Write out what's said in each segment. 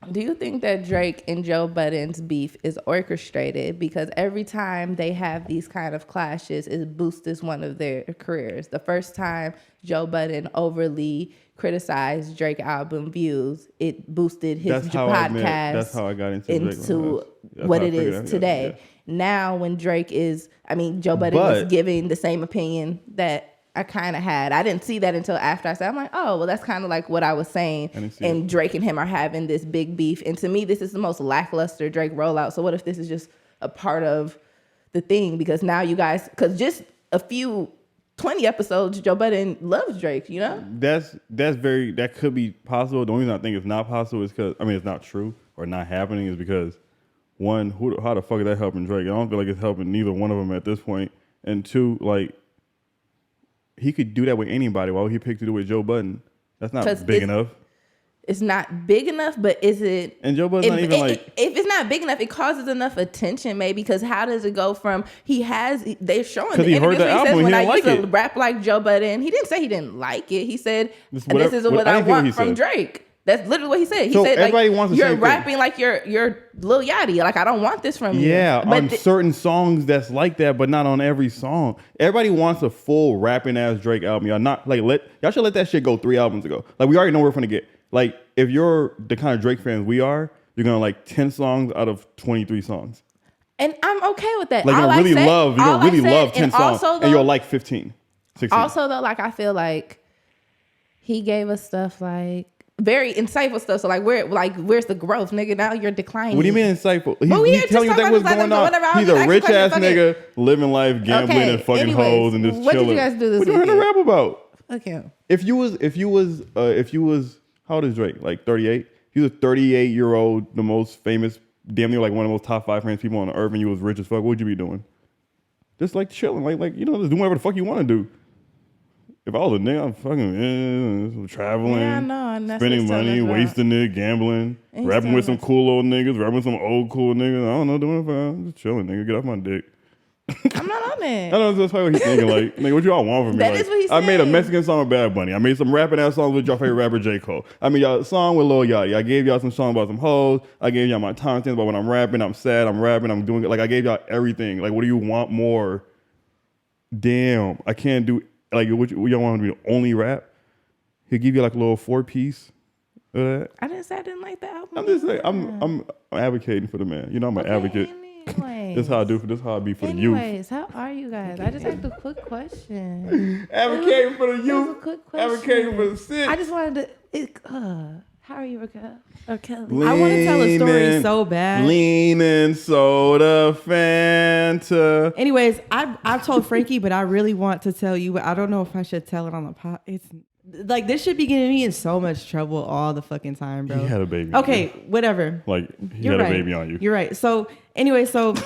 Do you think that Drake and Joe Budden's beef is orchestrated? Because every time they have these kind of clashes, it boosts one of their careers. The first time Joe Budden overly criticized Drake album views, it boosted his podcast that's how I got into what it is today. Yeah. Now when Joe Budden is giving the same opinion that I kind of had. I didn't see that until after I said, I'm like, oh, well, that's kind of like what I was saying. And Drake and him are having this big beef. And to me, this is the most lackluster Drake rollout. So what if this is just a part of the thing? Because now you guys, because just a few 20 episodes, Joe Budden loves Drake, you know? That could be possible. The only reason I think it's not possible is because, it's not true or not happening is because, one, how the fuck is that helping Drake? I don't feel like it's helping neither one of them at this point. And two, like, he could do that with anybody. Why would he pick to do it with Joe Budden? That's not big enough. It's not big enough, but is it? And Joe Budden's not even like... If it's not big enough, it causes enough attention maybe, because how does it go from... They're showing the interviews where he says, when I used to rap like Joe Budden, he didn't say he didn't like it. He said, this is what I want from Drake. That's literally what he said. He said, everybody wants you're rapping like you're Lil Yachty. Like, I don't want this from you. Yeah, on certain songs that's like that, but not on every song. Everybody wants a full rapping ass Drake album. Y'all should let that shit go 3 albums ago. Like, we already know where we're gonna get. Like, if you're the kind of Drake fans we are, you're gonna like 10 songs out of 23 songs. And I'm okay with that. Like, you're gonna really love 10 songs, and you'll like 15, 16. Also, though, like, I feel like he gave us stuff like very insightful stuff. So where's the growth, nigga? Now you're declining. What do you mean insightful? He's telling you that what's going on. He's a rich ass nigga living life, gambling and fucking hoes and just chilling. What did you guys do this weekend? What are you gonna rap about? Okay. If you was how old is Drake? Like 38? He was a 38-year-old, the most famous, damn near like one of the most top 5 famous people on the earth, and you was rich as fuck. What would you be doing? Just like chilling, like just doing whatever the fuck you want to do. If I was a nigga, I'm fucking traveling, spending money, wasting it, gambling, rapping with some cool old niggas, rapping with some old cool niggas. I don't know, doing it fine. Just chilling, nigga. Get off my dick. I'm not on it. I don't know, that's probably what he's thinking. Like, nigga, what y'all want from me? That is what he's saying. I made a Mexican song with Bad Bunny. I made some rapping ass songs with your favorite rapper, J. Cole. I made y'all a song with Lil Yachty. I gave y'all some song about some hoes. I gave y'all my content about when I'm rapping. I'm sad. I'm rapping. I'm doing it. Like, I gave y'all everything. Like, what do you want more? Damn, I can't do. Like, what y'all want to be the only rap? He'll give you like a little 4-piece of that. I didn't say I didn't like the album. I'm just saying, I'm advocating for the man. You know, I'm an advocate. This is how I do. This is how I be for the youth. Anyways, how are you guys? I just asked a quick question. Advocating for the youth. A quick question. Advocating for the sick. I just wanted to. How are you, Kelly? I want to tell a story so bad. Leaning soda Fanta. Anyways, I've told Frankie, but I really want to tell you, but I don't know if I should tell it on the pod. It's like, this should be getting me in so much trouble all the fucking time, bro. He had a baby. Okay, whatever. Like, he had a baby on you. You're right. So anyway, like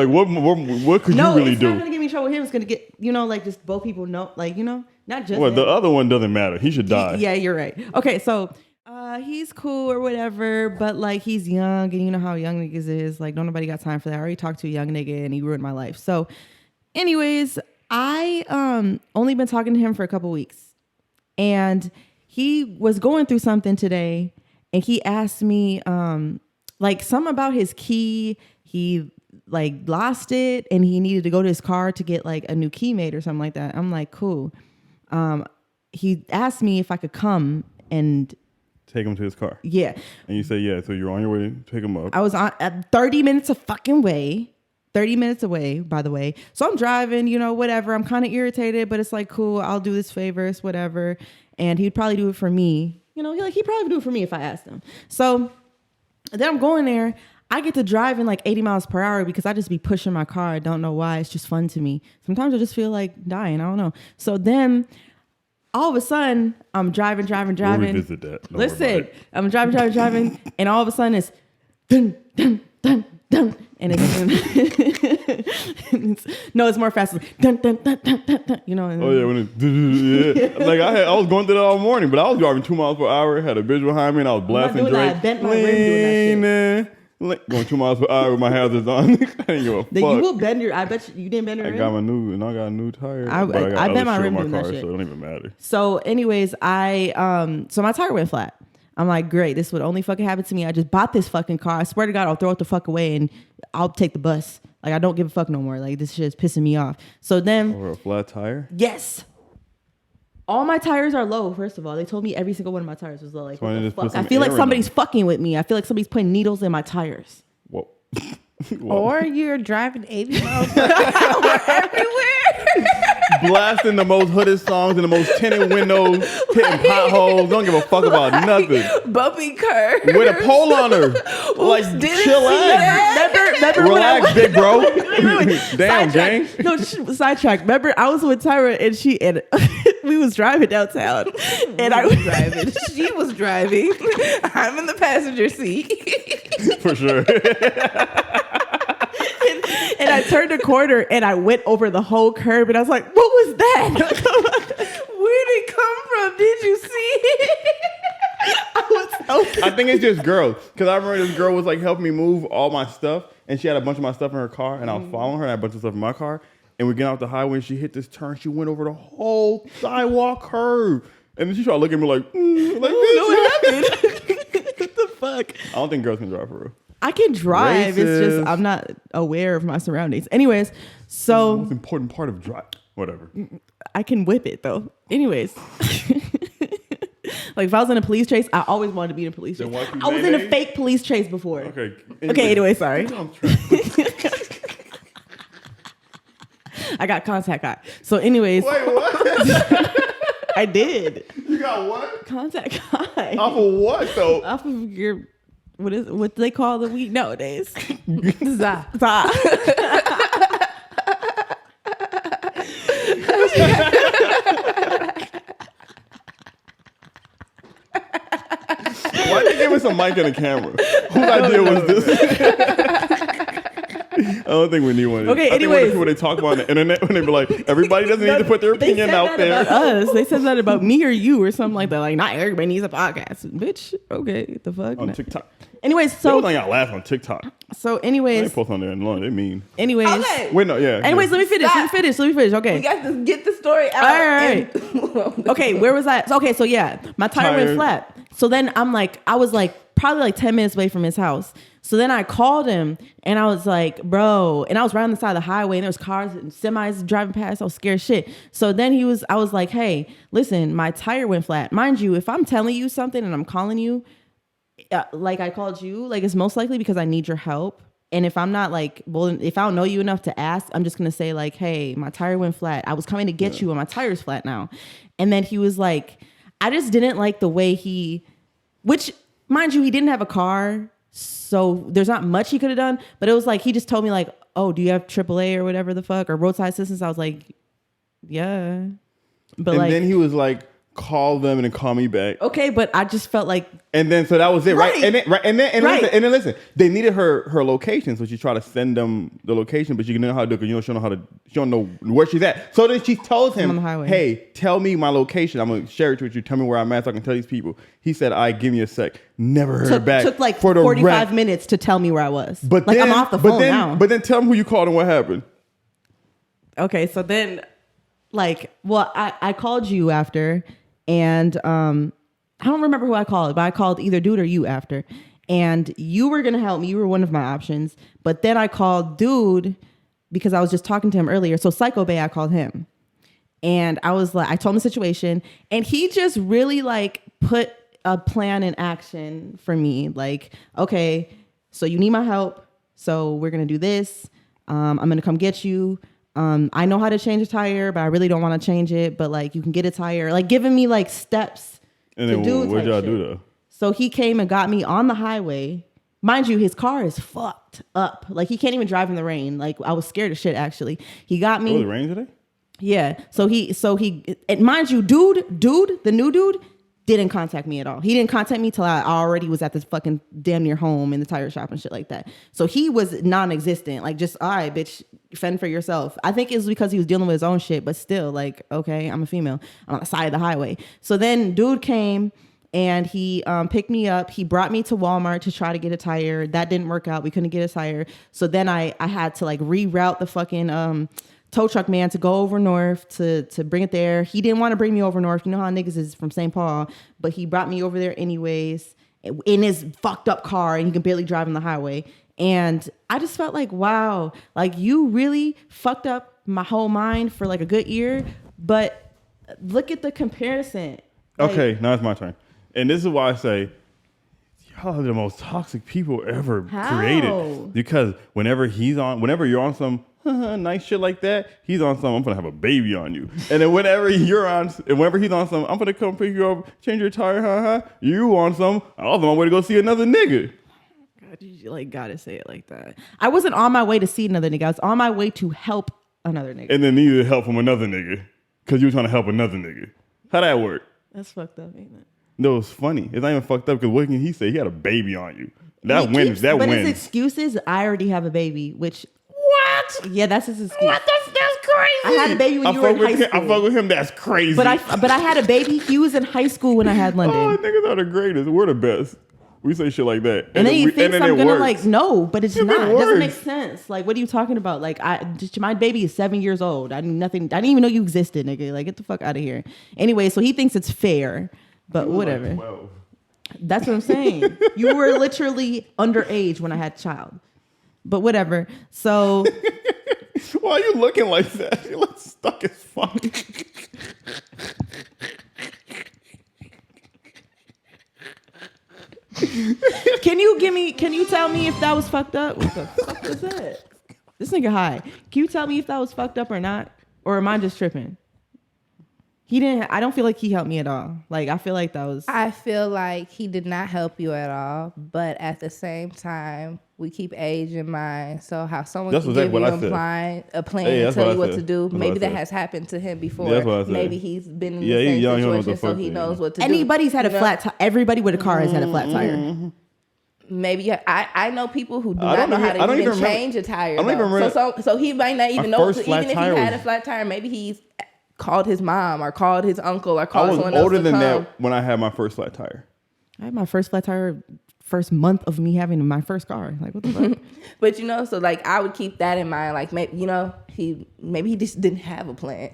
what could you really do? No, it's not gonna get me in trouble with him. It's gonna get, like, just both people know, like, not just well, him. The other one doesn't matter. He should die. Yeah, you're right. Okay, so he's cool or whatever, but like, he's young, and you know how young niggas is. Like, don't nobody got time for that. I already talked to a young nigga and he ruined my life. So anyways, I only been talking to him for a couple weeks, and he was going through something today, and he asked me like something about his key. He like lost it, and he needed to go to his car to get like a new key made or something like that. I'm like, cool. He asked me if I could come and take him to his car. Yeah. And you say, yeah. So you're on your way to pick him up. I was on 30 minutes of fucking way. 30 minutes away, by the way. So I'm driving, whatever. I'm kind of irritated, but it's like, cool, I'll do this favor, it's whatever. And he'd probably do it for me. He'd probably do it for me if I asked him. So then I'm going there. I get to drive in like 80 miles per hour because I just be pushing my car. I don't know why. It's just fun to me. Sometimes I just feel like dying. I don't know. So then all of a sudden, I'm driving. We'll revisit that. Listen, I'm driving. And all of a sudden it's dun, dun, dun, dun. And it's more fast. Dun, dun, dun, dun, dun, dun, Oh yeah, when yeah. Like I was going through that all morning, but I was driving 2 miles per hour. Had a bitch behind me, and I was blasting Drake. I bent my rim doing that shit. Like, going 2 miles per hour with my hazards on. I didn't give a fuck. Then you will bend your. I bet you didn't bend your rim. I got a new tire. I bent my rim doing that shit. So it don't even matter. So, anyways, so my tire went flat. I'm like, great, this would only fucking happen to me. I just bought this fucking car. I swear to God, I'll throw it the fuck away and I'll take the bus. Like, I don't give a fuck no more. Like, this shit is pissing me off. So then, over a flat tire? Yes. All my tires are low, first of all. They told me every single one of my tires was low. Like, what the fuck? I feel like somebody's fucking with me. I feel like somebody's putting needles in my tires. Whoa. Or you're driving 80 miles per hour everywhere. Blasting the most hooded songs and the most tinted windows, hitting potholes. Don't give a fuck about nothing. Bumpy curves. With a pole on her. Like, chill out. Relax, big bro. Damn, gang. No, sidetrack. Remember, I was with Tyra and we was driving downtown. And I was driving. She was driving. I'm in the passenger seat. For sure. And I turned a corner and I went over the whole curb and I was like, what was that? Where did it come from? Did you see it? I think it's just girls. Because I remember this girl was like helping me move all my stuff. And she had a bunch of my stuff in her car. And I was following her and I had a bunch of stuff in my car. And we get out the highway and she hit this turn. She went over the whole sidewalk curve. And then she tried to look at me like, what happened? What the fuck? I don't think girls can drive for real. I can drive. Racist. It's just I'm not aware of my surroundings. Anyways, so the most important part of drive. Whatever. I can whip it though. Anyways. Like if I was in a police chase, I always wanted to be in a police chase. I was in a fake police chase before. Okay. Anyway, sorry. I got contact high. So anyways. Wait, what? I did. You got what? Contact high. Off of what though? Off of your what do they call the weed nowadays? Za. Why did you give us a mic and a camera? Whose idea was this? I don't think we need one. Okay, anyways. When they talk about on the internet, when they be like, everybody doesn't need to put their opinion out there. About us. They said that about me or you or something like that. Like, not everybody needs a podcast. Bitch, okay, what the fuck? On TikTok. Anyways, so. They don't laugh on TikTok. So, anyways. They post on there and long. They mean. Anyways. Okay. Wait, no, yeah. Anyways, let me finish. Okay. We got to get the story out. All right. Okay, where was I? Okay, so yeah, my tire went flat. So then I was like probably like 10 minutes away from his house. So then I called him and I was like, bro, and I was right on the side of the highway and there was cars and semis driving past. I was scared shit. So then I was like, hey, listen, my tire went flat. Mind you, if I'm telling you something and I'm calling you, like I called you, like it's most likely because I need your help. And if I'm not like, well, if I don't know you enough to ask, I'm just going to say like, hey, my tire went flat. I was coming to get you and my tire's flat now. And then he was like, I just didn't like the way which mind you, he didn't have a car. So there's not much he could have done, but it was like, he just told me like, oh, do you have AAA or whatever the fuck or roadside assistance? I was like, yeah. But and then he was like, call them and then call me back. Okay, but I just felt like, and then so that was it, right? And then listen, they needed her location, so she tried to send them the location, but she didn't know how to do it because she don't know where she's at. So then she told him, hey, tell me my location. I'm gonna share it with you. Tell me where I'm at so I can tell these people. He said, all right, give me a sec. Never heard back. Took like 45 minutes to tell me where I was. But like then, I'm off the phone now. But then tell them who you called and what happened. Okay, so then like, well, I called you after. And I don't remember who I called, but I called either dude or you after. And you were going to help me. You were one of my options. But then I called dude because I was just talking to him earlier. So Psycho Bay, I called him. And I was like, I told him the situation. And he just really like put a plan in action for me. Like, okay, so you need my help. So we're going to do this. I'm going to come get you. I know how to change a tire, but I really don't want to change it. But like, you can get a tire, like giving me like steps and to do. What y'all do though? So he came and got me on the highway. Mind you, his car is fucked up. Like he can't even drive in the rain. Like I was scared of shit. Actually, he got me. Oh, it rained today? Yeah. So he. And mind you, the new dude didn't contact me at all. He didn't contact me till I already was at this fucking damn near home in the tire shop and shit like that. So he was non-existent. Like just, all right, bitch, fend for yourself. I think it was because he was dealing with his own shit, but still like, okay, I'm a female. I'm on the side of the highway. So then dude came And he picked me up. He brought me to Walmart to try to get a tire. That didn't work out. We couldn't get a tire. So then I had to like reroute the fucking tow truck man to go over north to bring it there. He didn't want to bring me over north. You know how niggas is from St. Paul. But he brought me over there anyways in his fucked up car, and he can barely drive on the highway. And I just felt like, wow, like you really fucked up my whole mind for like a good year. But look at the comparison. Okay, now it's my turn. And this is why I say, y'all are the most toxic people ever created. Because whenever you're on some nice shit like that, he's on some, I'm gonna have a baby on you. And then whenever he's on some, I'm gonna come pick you up, change your tire, you on some, I was on my way to go see another nigga. God, you like gotta say it like that. I wasn't on my way to see another nigga. I was on my way to help another nigga. And then needed help from another nigga. Because you were trying to help another nigga. How'd that work? That's fucked up, ain't it? No, it's funny. It's not even fucked up because what can he say? He had a baby on you. That wins. But his excuse is, I already have a baby, which... What? Yeah, that's his excuse. What? That's crazy. I had a baby when you were in high school. I fuck with him. That's crazy. But I had a baby. He was in high school when I had London. Oh, niggas are the greatest. We're the best. We say shit like that. And then he thinks I'm gonna like, no, but it's not. It doesn't make works. sense. Like, what are you talking about? Like, my baby is 7 years old. I knew nothing. I didn't even know you existed, nigga. Like, get the fuck out of here. Anyway, so he thinks it's fair, but whatever. Like 12. That's what I'm saying. You were literally underage when I had a child, but whatever. So why are you looking like that? You look stuck as fuck. Can you tell me if that was fucked up? What the fuck was that? This nigga high. Can you tell me if that was fucked up or not? Or am I just tripping? I don't feel like he helped me at all. Like, I feel like that was... I feel like he did not help you at all, but at the same time, we keep age in mind. So how someone can give you a plan and tell you what to do, maybe that has happened to him before. That's what I said. Maybe he's been in the same situation, so he knows what to do. Anybody's had a flat tire. Everybody with a car has had a flat tire. Maybe I know people who do not know how to even change a tire. So he might not even know. Even if he had a flat tire, maybe he's called his mom or called his uncle or called someone else. I was older than that when I had my first flat tire. I had my first flat tire first month of me having my first car. Like, what the fuck? But so like I would keep that in mind. Like maybe he just didn't have a plan.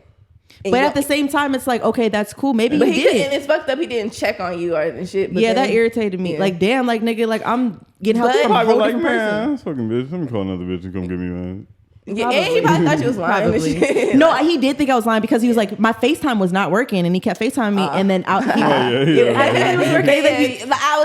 But at the same time, it's like, okay, that's cool. Maybe he did. And it's fucked up. He didn't check on you or shit. But that irritated me. Yeah. Like, damn, like nigga, like I'm getting help from a whole different person. Man, fucking bitch. Let me call another bitch and come get me, man. Yeah, and he probably thought you was lying. No, he did think I was lying because he was like, my FaceTime was not working, and he kept FaceTiming me, and then I would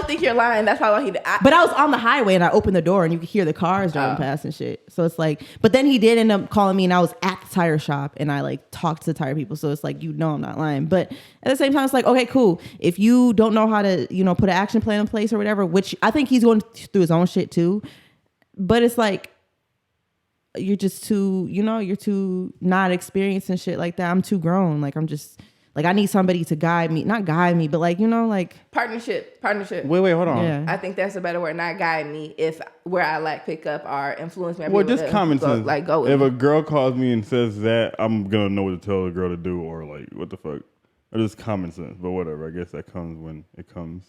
think you're lying. That's how he did. But I was on the highway, and I opened the door, and you could hear the cars driving past and shit. So it's like, but then he did end up calling me, and I was at the tire shop, and I like talked to the tire people. So it's like, I'm not lying. But at the same time, it's like, okay, cool. If you don't know how to, put an action plan in place or whatever, which I think he's going through his own shit too. But it's like, you're just too, you're too not experienced and shit like that. I'm too grown. Like, I'm just, like, I need somebody to guide me. Not guide me, but like, like... Partnership. Wait, hold on. Yeah. I think that's a better word. Not guide me if where I lack pickup or influence me. Well, just common sense. Like, go with if me. a girl calls me and says that, I'm going to know what to tell the girl to do or like, what the fuck? Or just common sense. But whatever. I guess that comes when it comes.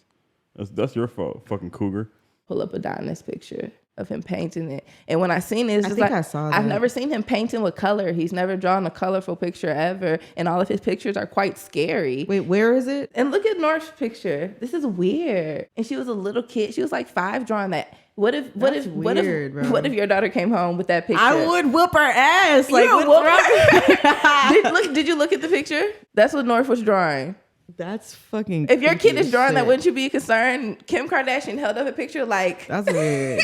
That's your fault, fucking cougar. Pull up Adonis picture of him painting it, and when I seen it, it's just I saw that. I've never seen him painting with color. He's never drawn a colorful picture ever, and all of his pictures are quite scary. Wait, where is it? And look at North's picture. This is weird. And she was a little kid. She was like 5 drawing that. What if your daughter came home with that picture? I would whoop her ass. Like, did you look at the picture? That's what North was drawing. That's fucking... If your kid is drawing that, wouldn't you be concerned? Kim Kardashian held up a picture like... That's weird.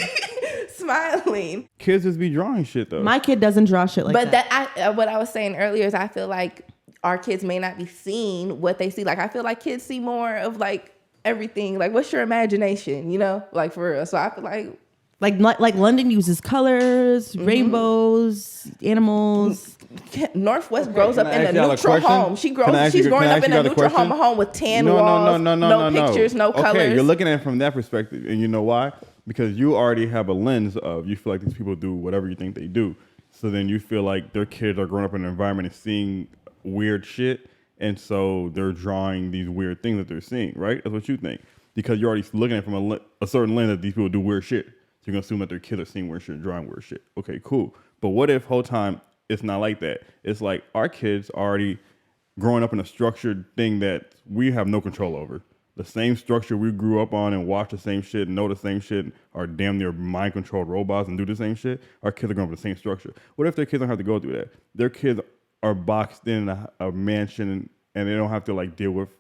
Smiling. Kids just be drawing shit though. My kid doesn't draw shit like that. But what I was saying earlier is I feel like our kids may not be seeing what they see. Like, I feel like kids see more of like everything. Like, what's your imagination? Like for real. So I feel like... Like London uses colors, rainbows, animals. Northwest grows up in a neutral home. She's growing up in a neutral home with tan walls, no pictures, no colors. Okay, you're looking at it from that perspective, and you know why? Because you already have a lens of you feel like these people do whatever you think they do. So then you feel like their kids are growing up in an environment and seeing weird shit, And so they're drawing these weird things that they're seeing, right? That's what you think. Because you're already looking at it from a certain lens that these people do weird shit. So you're going to assume that their kids are seeing weird shit and drawing weird shit. Okay, cool. But what if whole time it's not like that? It's like our kids are already growing up in a structured thing that we have no control over. The same structure we grew up on and watch the same shit and know the same shit are damn near mind-controlled robots and do the same shit. Our kids are growing up in the same structure. What if their kids don't have to go through that? Their kids are boxed in a mansion and they don't have to like deal with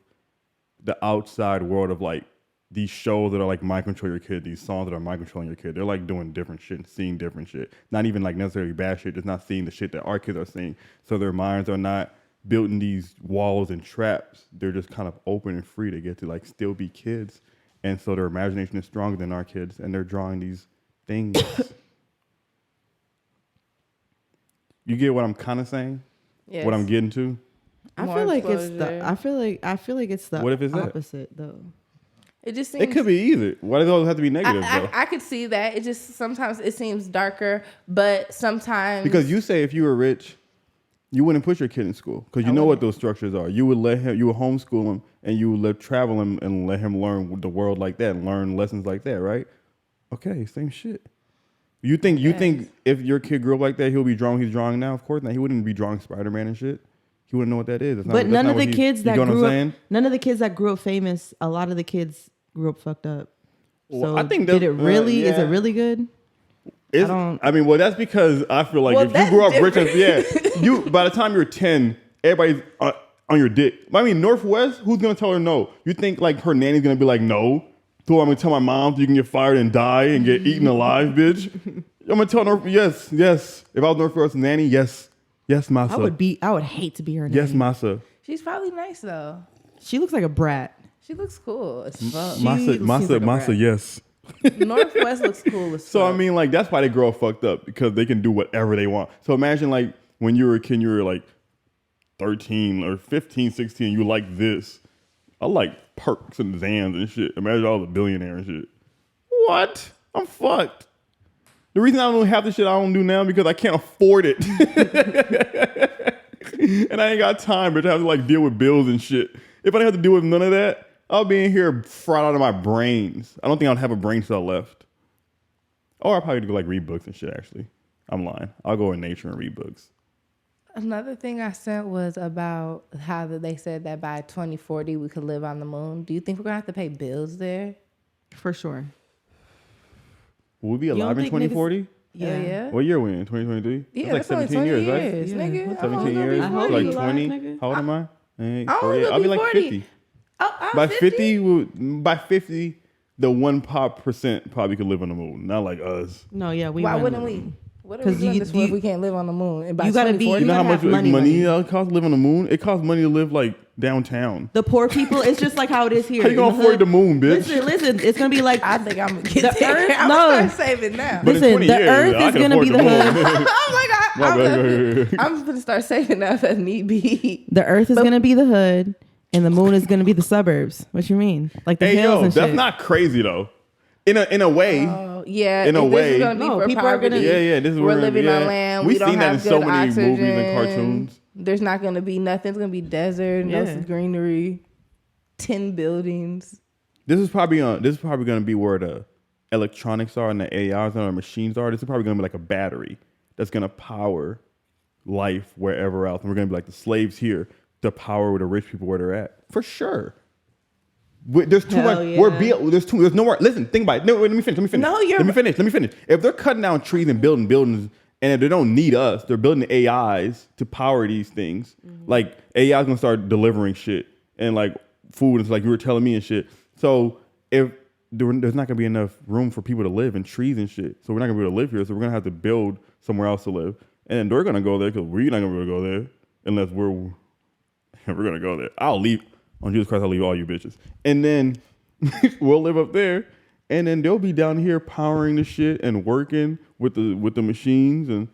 the outside world of like these shows that are like mind control your kid, these songs that are mind controlling your kid. They're like doing different shit, seeing different shit. Not even like necessarily bad shit, just not seeing the shit that our kids are seeing. So their minds are not building these walls and traps. They're just kind of open and free to get to like still be kids. And so their imagination is stronger than our kids and they're drawing these things. You get what I'm kind of saying? Yes. What I'm getting to? I feel like it's the what if it's opposite though. It just seems, it could be either. Why does it always have to be negative though? I could see that. It just sometimes it seems darker, but sometimes because you say if you were rich, you wouldn't put your kid in school because you know what those structures are. You would homeschool him and you would travel him and let him learn the world like that and learn lessons like that, right? Okay, same shit. You think if your kid grew up like that, he'll be drawing he's drawing now? Of course not. He wouldn't be drawing Spider-Man and shit. He wouldn't know what that is. But none of the kids that grew up famous, a lot of the kids grew up fucked up. So I think is it really good? That's because I feel like if you grew up rich, by the time you're 10, everybody's on your dick. I mean, Northwest, who's gonna tell her no? You think like her nanny's gonna be like, no? So I'm gonna tell my mom you can get fired and die and get eaten alive, bitch. I'm gonna tell North, yes. If I was Northwest's nanny, yes, Masa. I would hate to be her nanny. Yes, Masa. She's probably nice though. She looks like a brat. She looks cool as fuck. Masa, yes. Northwest looks cool as fuck. So I mean, like that's why they grow up fucked up because they can do whatever they want. So imagine like when you were a kid, you were like 13 or 15, 16, you like this. I like perks and Zans and shit. Imagine all the billionaires and shit. What? I'm fucked. The reason I don't have the shit I don't do now because I can't afford it. And I ain't got time, but I have to like deal with bills and shit. If I didn't have to deal with none of that, I'll be in here fried out of my brains. I don't think I'd have a brain cell left. Or I'll probably go like read books and shit, actually. I'm lying. I'll go in nature and read books. Another thing I sent was about how they said that by 2040 we could live on the moon. Do you think we're going to have to pay bills there? For sure. Will we be alive in 2040? Yeah. What year are we in? 2023? Yeah, that's like 17 years, right? Nigga. 17 years? Like 20? Nigga. How old am I? I'll be like 50. By 50, the 1% probably could live on the moon. Not like us. No, yeah. Why wouldn't we? What are we doing this for if we can't live on the moon? And by you gotta be. You know how much money it costs to live on the moon? It costs money to live like downtown. The poor people. It's just like how it is here. How you gonna afford the moon, bitch? Listen. It's gonna be like I think I'm gonna get the Earth. I'm gonna start saving now. Listen, the Earth is gonna be the hood. I'm gonna start saving up if need be. The Earth is gonna be the hood, and the moon is gonna be the suburbs. What you mean? Like the hills and shit. That's not crazy though. In a way. Yeah, in a way. This is gonna be people are gonna. Yeah. This is we're living on land. We've seen that in so many movies and cartoons. There's not gonna be nothing. It's gonna be desert, no greenery, 10 buildings. This is probably gonna be where the electronics are and the AIs and the machines are. This is probably gonna be like a battery that's gonna power life wherever else, and we're gonna be like the slaves here to power the rich people where they're at for sure. There's too much. Yeah. There's no more. Listen, think about it. No, wait, let me finish. No, let me finish. If they're cutting down trees and building buildings, and if they don't need us, they're building AIs to power these things. Mm-hmm. Like AI is gonna start delivering shit and like food, and like you were telling me and shit. So if there's not gonna be enough room for people to live and trees and shit, so we're not gonna be able to live here. So we're gonna have to build somewhere else to live, and then they're gonna go there because we're not gonna be able to go there unless we're gonna go there. I'll leave. On Jesus Christ, I'll leave all you bitches. And then we'll live up there. And then they'll be down here powering the shit and working with the machines. And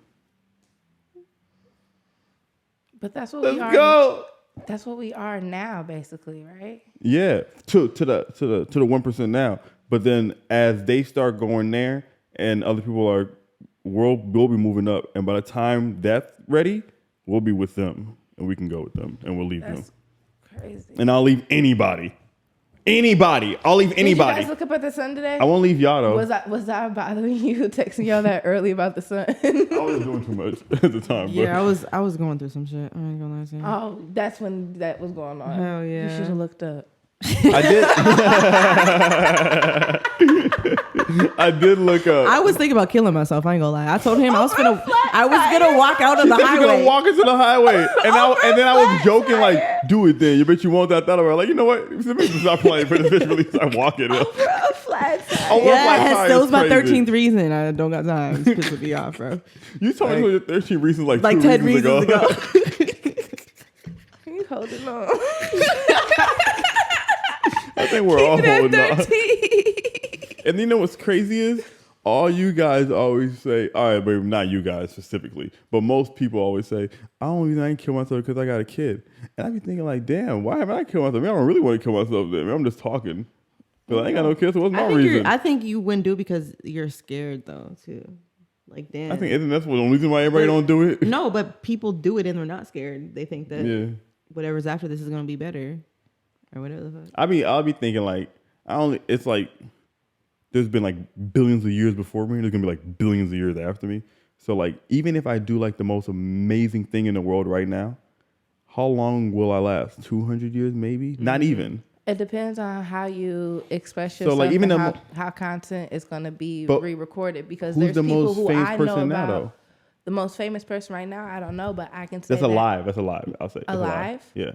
but that's what we are. Let's go. That's what we are now, basically, right? Yeah, to the 1% now. But then as they start going there and other people we'll be moving up. And by the time that's ready, we'll be with them. And we can go with them. And we'll leave them. crazy. And I'll leave anybody. I'll leave anybody. Did you guys look up at the sun today? I won't leave y'all though. Was I bothering you texting y'all that early about the sun? I was doing too much at the time. Yeah, I was going through some shit. I ain't gonna lie to you. Oh, that's when that was going on. Hell yeah. You should have looked up. I did look up. I was thinking about killing myself. I ain't gonna lie. I told him I was gonna walk out on the highway. She's gonna walk into the highway, and then I was joking like, "Do it then." You bet you won't. I thought about it. Like, you know what? Let me stop playing for this bitch. Really start walking. Over a flat tire. Yes, that was my 13th reason. I don't got time. It's pissing me off, bro. You told me your 13 reasons like 10 reasons ago. You holding on? I think we're all holding on. And you know what's crazy is all you guys always say, all right, but not you guys specifically, but most people always say, I ain't kill myself because I got a kid. And I be thinking like, damn, why haven't I killed myself? I don't really want to kill myself then. I'm just talking. But I ain't got no kids, so what's my reason? I think you wouldn't do it because you're scared though, too. Like, damn. I think isn't that's the only reason why everybody don't do it? No, but people do it and they're not scared. They think that whatever's after this is going to be better. Or whatever the fuck. I'll be thinking like it's like there's been like billions of years before me. There's gonna be like billions of years after me. So like even if I do like the most amazing thing in the world right now, how long will I last? 200 years maybe? Not even. It depends on how you express yourself. So like even how content is gonna be re-recorded because there's the people most who famous I know person about. now, though? The most famous person right now, I don't know, but I can say that's alive. I'll say alive. Yeah.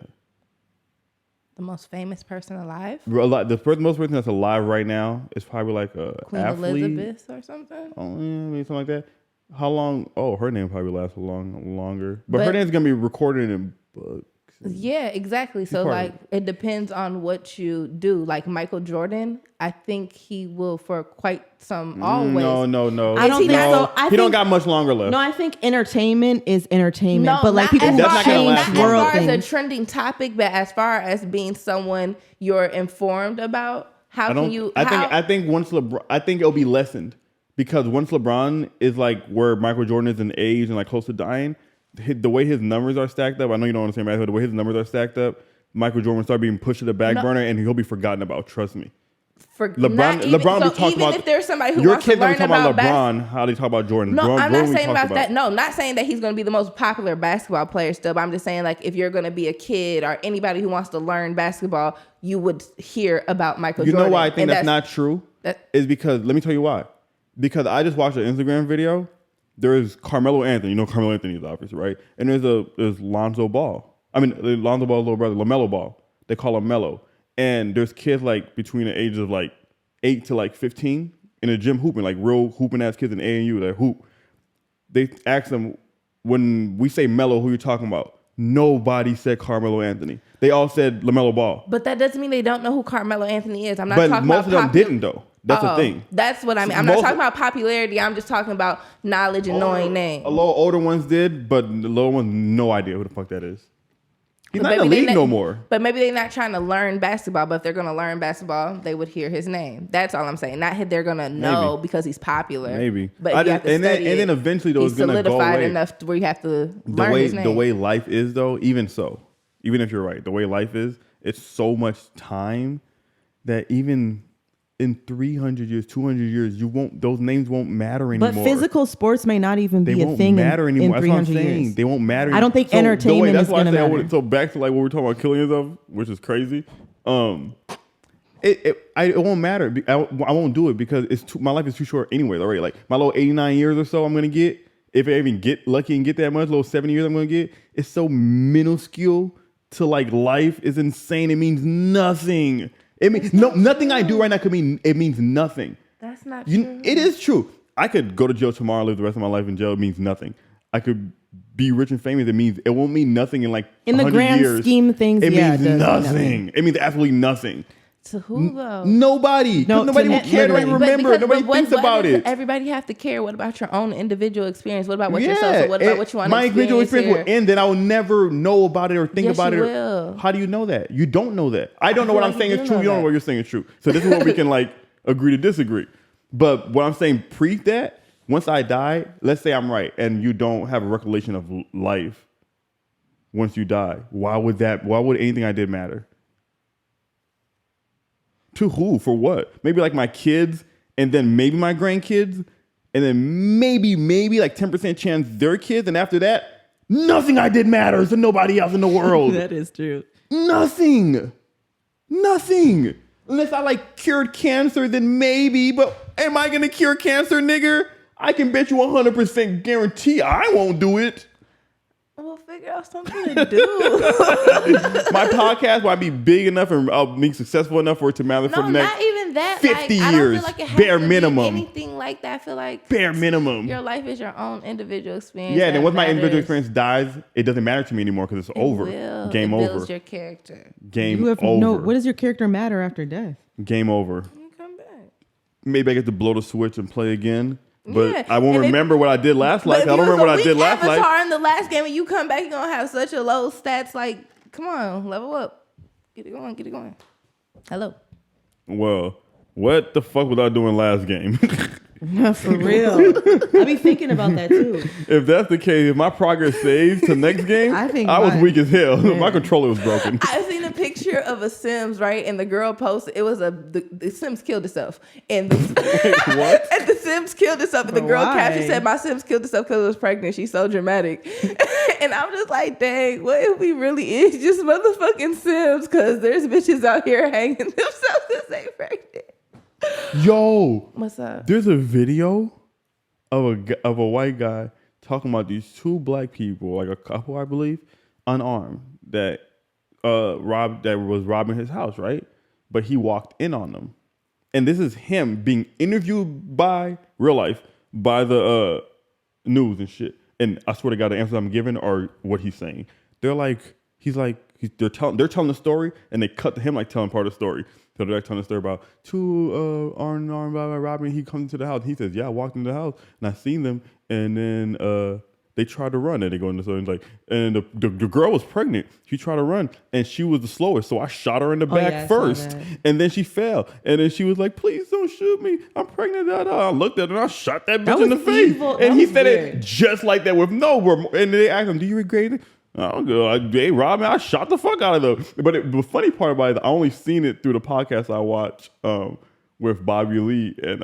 The most famous person alive? The most person that's alive right now is probably like a Queen athlete. Elizabeth or something. Oh, yeah, maybe something like that. How long? Oh, her name probably lasts longer. But her name's gonna be recorded in books. Yeah, exactly. So like it depends on what you do. Like Michael Jordan, I think he will for quite some always. No. I don't think so. He don't got much longer left. No, I think entertainment is entertainment. No, but like people who change world as far things. as a trending topic, but as far as being someone you're informed about, how can you? I think once LeBron, I think it'll be lessened because once LeBron is like where Michael Jordan is in age and like close to dying. The way his numbers are stacked up, I know you don't understand math, but the way his numbers are stacked up, Michael Jordan will start being pushed to the back burner and he'll be forgotten about. Trust me. LeBron be talking about. If there's somebody who your wants kids to learn talking about LeBron, LeBron, how they talk about Jordan. No, I'm not saying about that. No, not saying that he's going to be the most popular basketball player still. But I'm just saying like if you're going to be a kid or anybody who wants to learn basketball, you would hear about Michael Jordan. You know why I think that's not true? Is because let me tell you why. Because I just watched an Instagram video. There's Carmelo Anthony. You know Carmelo Anthony is obviously, right? And there's Lonzo Ball. I mean, Lonzo Ball's little brother, LaMelo Ball. They call him Melo. And there's kids like between the ages of like 8 to like 15 in a gym hooping, like real hooping ass kids in AAU that hoop. They ask them, when we say Melo, who you talking about? Nobody said Carmelo Anthony. They all said LaMelo Ball. But that doesn't mean they don't know who Carmelo Anthony is. I'm not talking about most of them didn't though. That's the thing. That's what I mean. I'm not talking about popularity. I'm just talking about knowledge and knowing names. A little older ones did, but the little ones, no idea who the fuck that is. He's not in the league no more. But maybe they're not trying to learn basketball. But if they're going to learn basketball, they would hear his name. That's all I'm saying. Not they're going to know because he's popular. Maybe. But you have to study it. And then eventually though, it's going to go away. Solidified enough to where you have to learn his name. The way life is though, even if you're right, the way life is, it's so much time that even in 300 years, 200 years, those names won't matter anymore. But physical sports may not even be a thing in 300 years. They won't matter anymore. I don't think entertainment is going to matter. So back to like what we were talking about killing yourself, which is crazy. It won't matter. I won't do it because my life is too short anyway. Already, like my little 89 years or so I'm going to get, if I even get lucky and get that much, little 70 years I'm going to get, it's so minuscule to like life is insane. It means nothing. It means nothing I do right now could mean it means nothing. That's not true. It is true. I could go to jail tomorrow, live the rest of my life in jail. It means nothing. I could be rich and famous. It won't mean nothing in like 100 the grand years. Scheme of things. It means nothing. It means absolutely nothing. To who though? Nobody. Nobody will care. Nobody remember. Nobody thinks about it. Everybody have to care. What about your own individual experience? What about what yourself? So what about what you want to experience? My individual experience will end, then I will never know about it or think about it. Will. How do you know that? You don't know that. I don't know what I'm saying is true. You don't know what you're saying is true. So this is where we can like agree to disagree. But what I'm saying pre that, once I die, let's say I'm right and you don't have a recollection of life. once you die? Why would anything I did matter? To who? For what? Maybe like my kids, and then maybe my grandkids, and then maybe like 10% chance their kids, and after that, nothing I did matters to nobody else in the world. That is true. Nothing. Unless I like cured cancer, then maybe. But am I gonna cure cancer, nigger? I can bet you 100% guarantee I won't do it. We'll figure out something to do. My podcast will be big enough and I'll be successful enough for it to matter for the next not even that. 50 years. I don't feel like it has bare to minimum. Be anything like that. I feel like bare minimum. Your life is your own individual experience. Yeah, and then once my individual experience dies, it doesn't matter to me anymore because it's over. Game over. It builds your character. Game over. No, what does your character matter after death? Game over. You come back. Maybe I get to blow the switch and play again. But I won't remember what I did last life. I don't remember what I did last life. Avatar in the last game and you come back, you're going to have such a low stats. Like, come on, level up. Get it going. Hello. Well, what the fuck was I doing last game? For real. I be thinking about that too. If that's the case, if my progress saves to next game, I was weak as hell. Yeah. My controller was broken. I seen a picture of a Sims, right? And the girl posted, it was the Sims killed itself. And what? And the Sims killed itself. And the girl caption said, my Sims killed itself because it was pregnant. She's so dramatic. And I'm just like, dang, what if we really is just motherfucking Sims? Because there's bitches out here hanging themselves because they pregnant. Yo, what's up? There's a video of a white guy talking about these two black people, like a couple, I believe, unarmed, that was robbing his house, right? But he walked in on them, and this is him being interviewed by real life by the news and shit. And I swear to God, the answers I'm giving are what he's saying. They're telling the story, and they cut to him like telling part of the story. So they're like telling the story about two armed robbing. He comes into the house. He says, "Yeah, I walked into the house and I seen them, and then they tried to run." And they go in the store and the girl was pregnant. She tried to run, and she was the slowest. So I shot her in the back first, and then she fell. And then she was like, "Please don't shoot me. I'm pregnant." I looked at her and I shot that bitch in the face. And he said it just like that with no remorse. And they asked him, "Do you regret it?" I don't know. They robbed me. I shot the fuck out of them. But the funny part about it, I only seen it through the podcast I watched with Bobby Lee and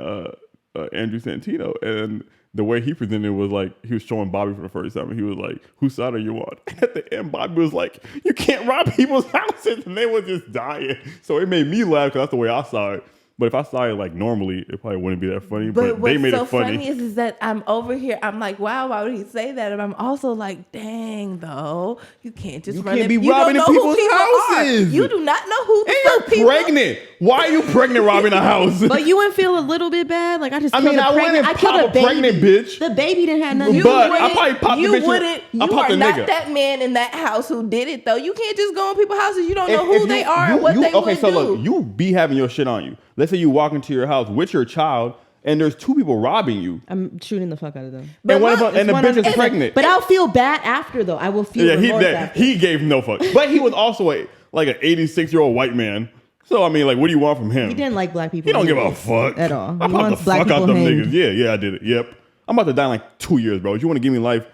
Andrew Santino. And the way he presented it was like he was showing Bobby for the first time. And he was like, "Whose side are you on?" And at the end, Bobby was like, "You can't rob people's houses." And they were just dying. So it made me laugh because that's the way I saw it. But if I saw it like normally, it probably wouldn't be that funny. But they made it funny. What's so funny is that I'm over here. I'm like, wow, why would he say that? And I'm also like, dang, though, you can't just run. You can't be robbing in people's houses. You do not know who. And you're pregnant. Why are you pregnant robbing a house? But you wouldn't feel a little bit bad? Like I wouldn't pop a pregnant bitch. The baby didn't have nothing. But I probably popped the bitch. You wouldn't. You are not that man in that house who did it though. You can't just go in people's houses. You don't know who they are and what they would do. Okay, so look, you be having your shit on you. Let's say you walk into your house with your child and there's two people robbing you. I'm shooting the fuck out of them. And the bitch is pregnant. But I'll feel bad after though. I will feel remorse after. He gave no fuck. But he was also like an 86-year-old white man. So I mean, like, what do you want from him? He didn't like black people. He don't give a fuck at all. I popped the fuck out them niggas. Yeah, I did it. Yep. I'm about to die in like 2 years, bro. If you want to give me life,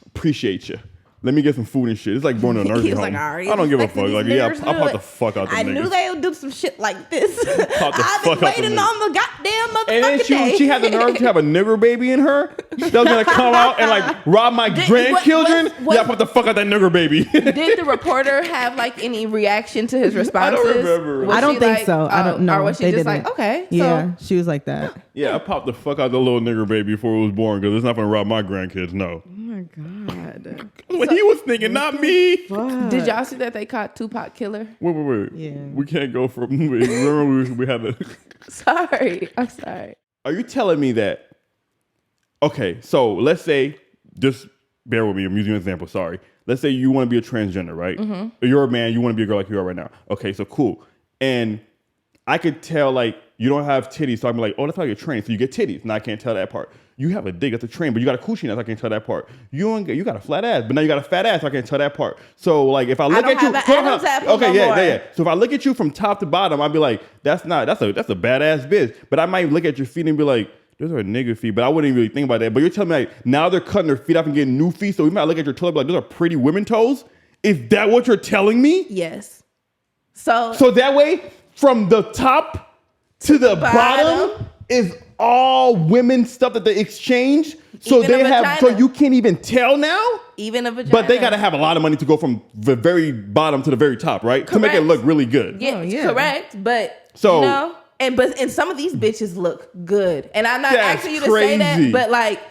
appreciate you. Let me get some food and shit. It's like going to a nursing home. Like, right, I don't give a fuck. Like, yeah, I popped the fuck out them niggas. I knew they would do some shit like this. I've been waiting on the goddamn motherfucking And then she had the nerve to have a nigger baby in her that was gonna come out and like rob my grandchildren. Yeah, I popped the fuck out that nigger baby. Did the reporter have like any reaction to his responses? I don't remember. I don't think so. I don't know. Or was she just like, okay? Yeah, she was like that. Yeah, I popped the fuck out the little nigger baby before it was born because it's not gonna rob my grandkids. No. Oh my God. What he was thinking, not me. Fuck. Did y'all see that they caught Tupac Killer? Wait. Yeah. We can't go from. Remember we had the. Sorry, I'm sorry. Are you telling me that? Okay, so let's say, just bear with me. I'm using an example. Sorry. Let's say you want to be a transgender, right? Mm-hmm. You're a man. You want to be a girl like you are right now. Okay, so cool. And I could tell like you don't have titties, so I'm like, oh, that's how you're trained. So you get titties. Now I can't tell that part. You have a dick, that's a train, but you got a coochie, so I can't tell that part. You got a flat ass, but now you got a fat ass, so I can't tell that part. So like if I look at you, So if I look at you from top to bottom, I'd be like, that's a badass bitch. But I might look at your feet and be like, those are nigga feet, but I wouldn't really think about that. But you're telling me like now they're cutting their feet off and getting new feet, so we might look at your toe and be like, those are pretty women toes. Is that what you're telling me? Yes. So that way, from the top to the bottom is all women stuff that they exchange. So Even they have. So you can't even tell now. Even a vagina. But they gotta have a lot of money to go from the very bottom to the very top, right? To make it look really good. Yeah, correct. But and some of these bitches look good. And I'm not asking you to say that, but like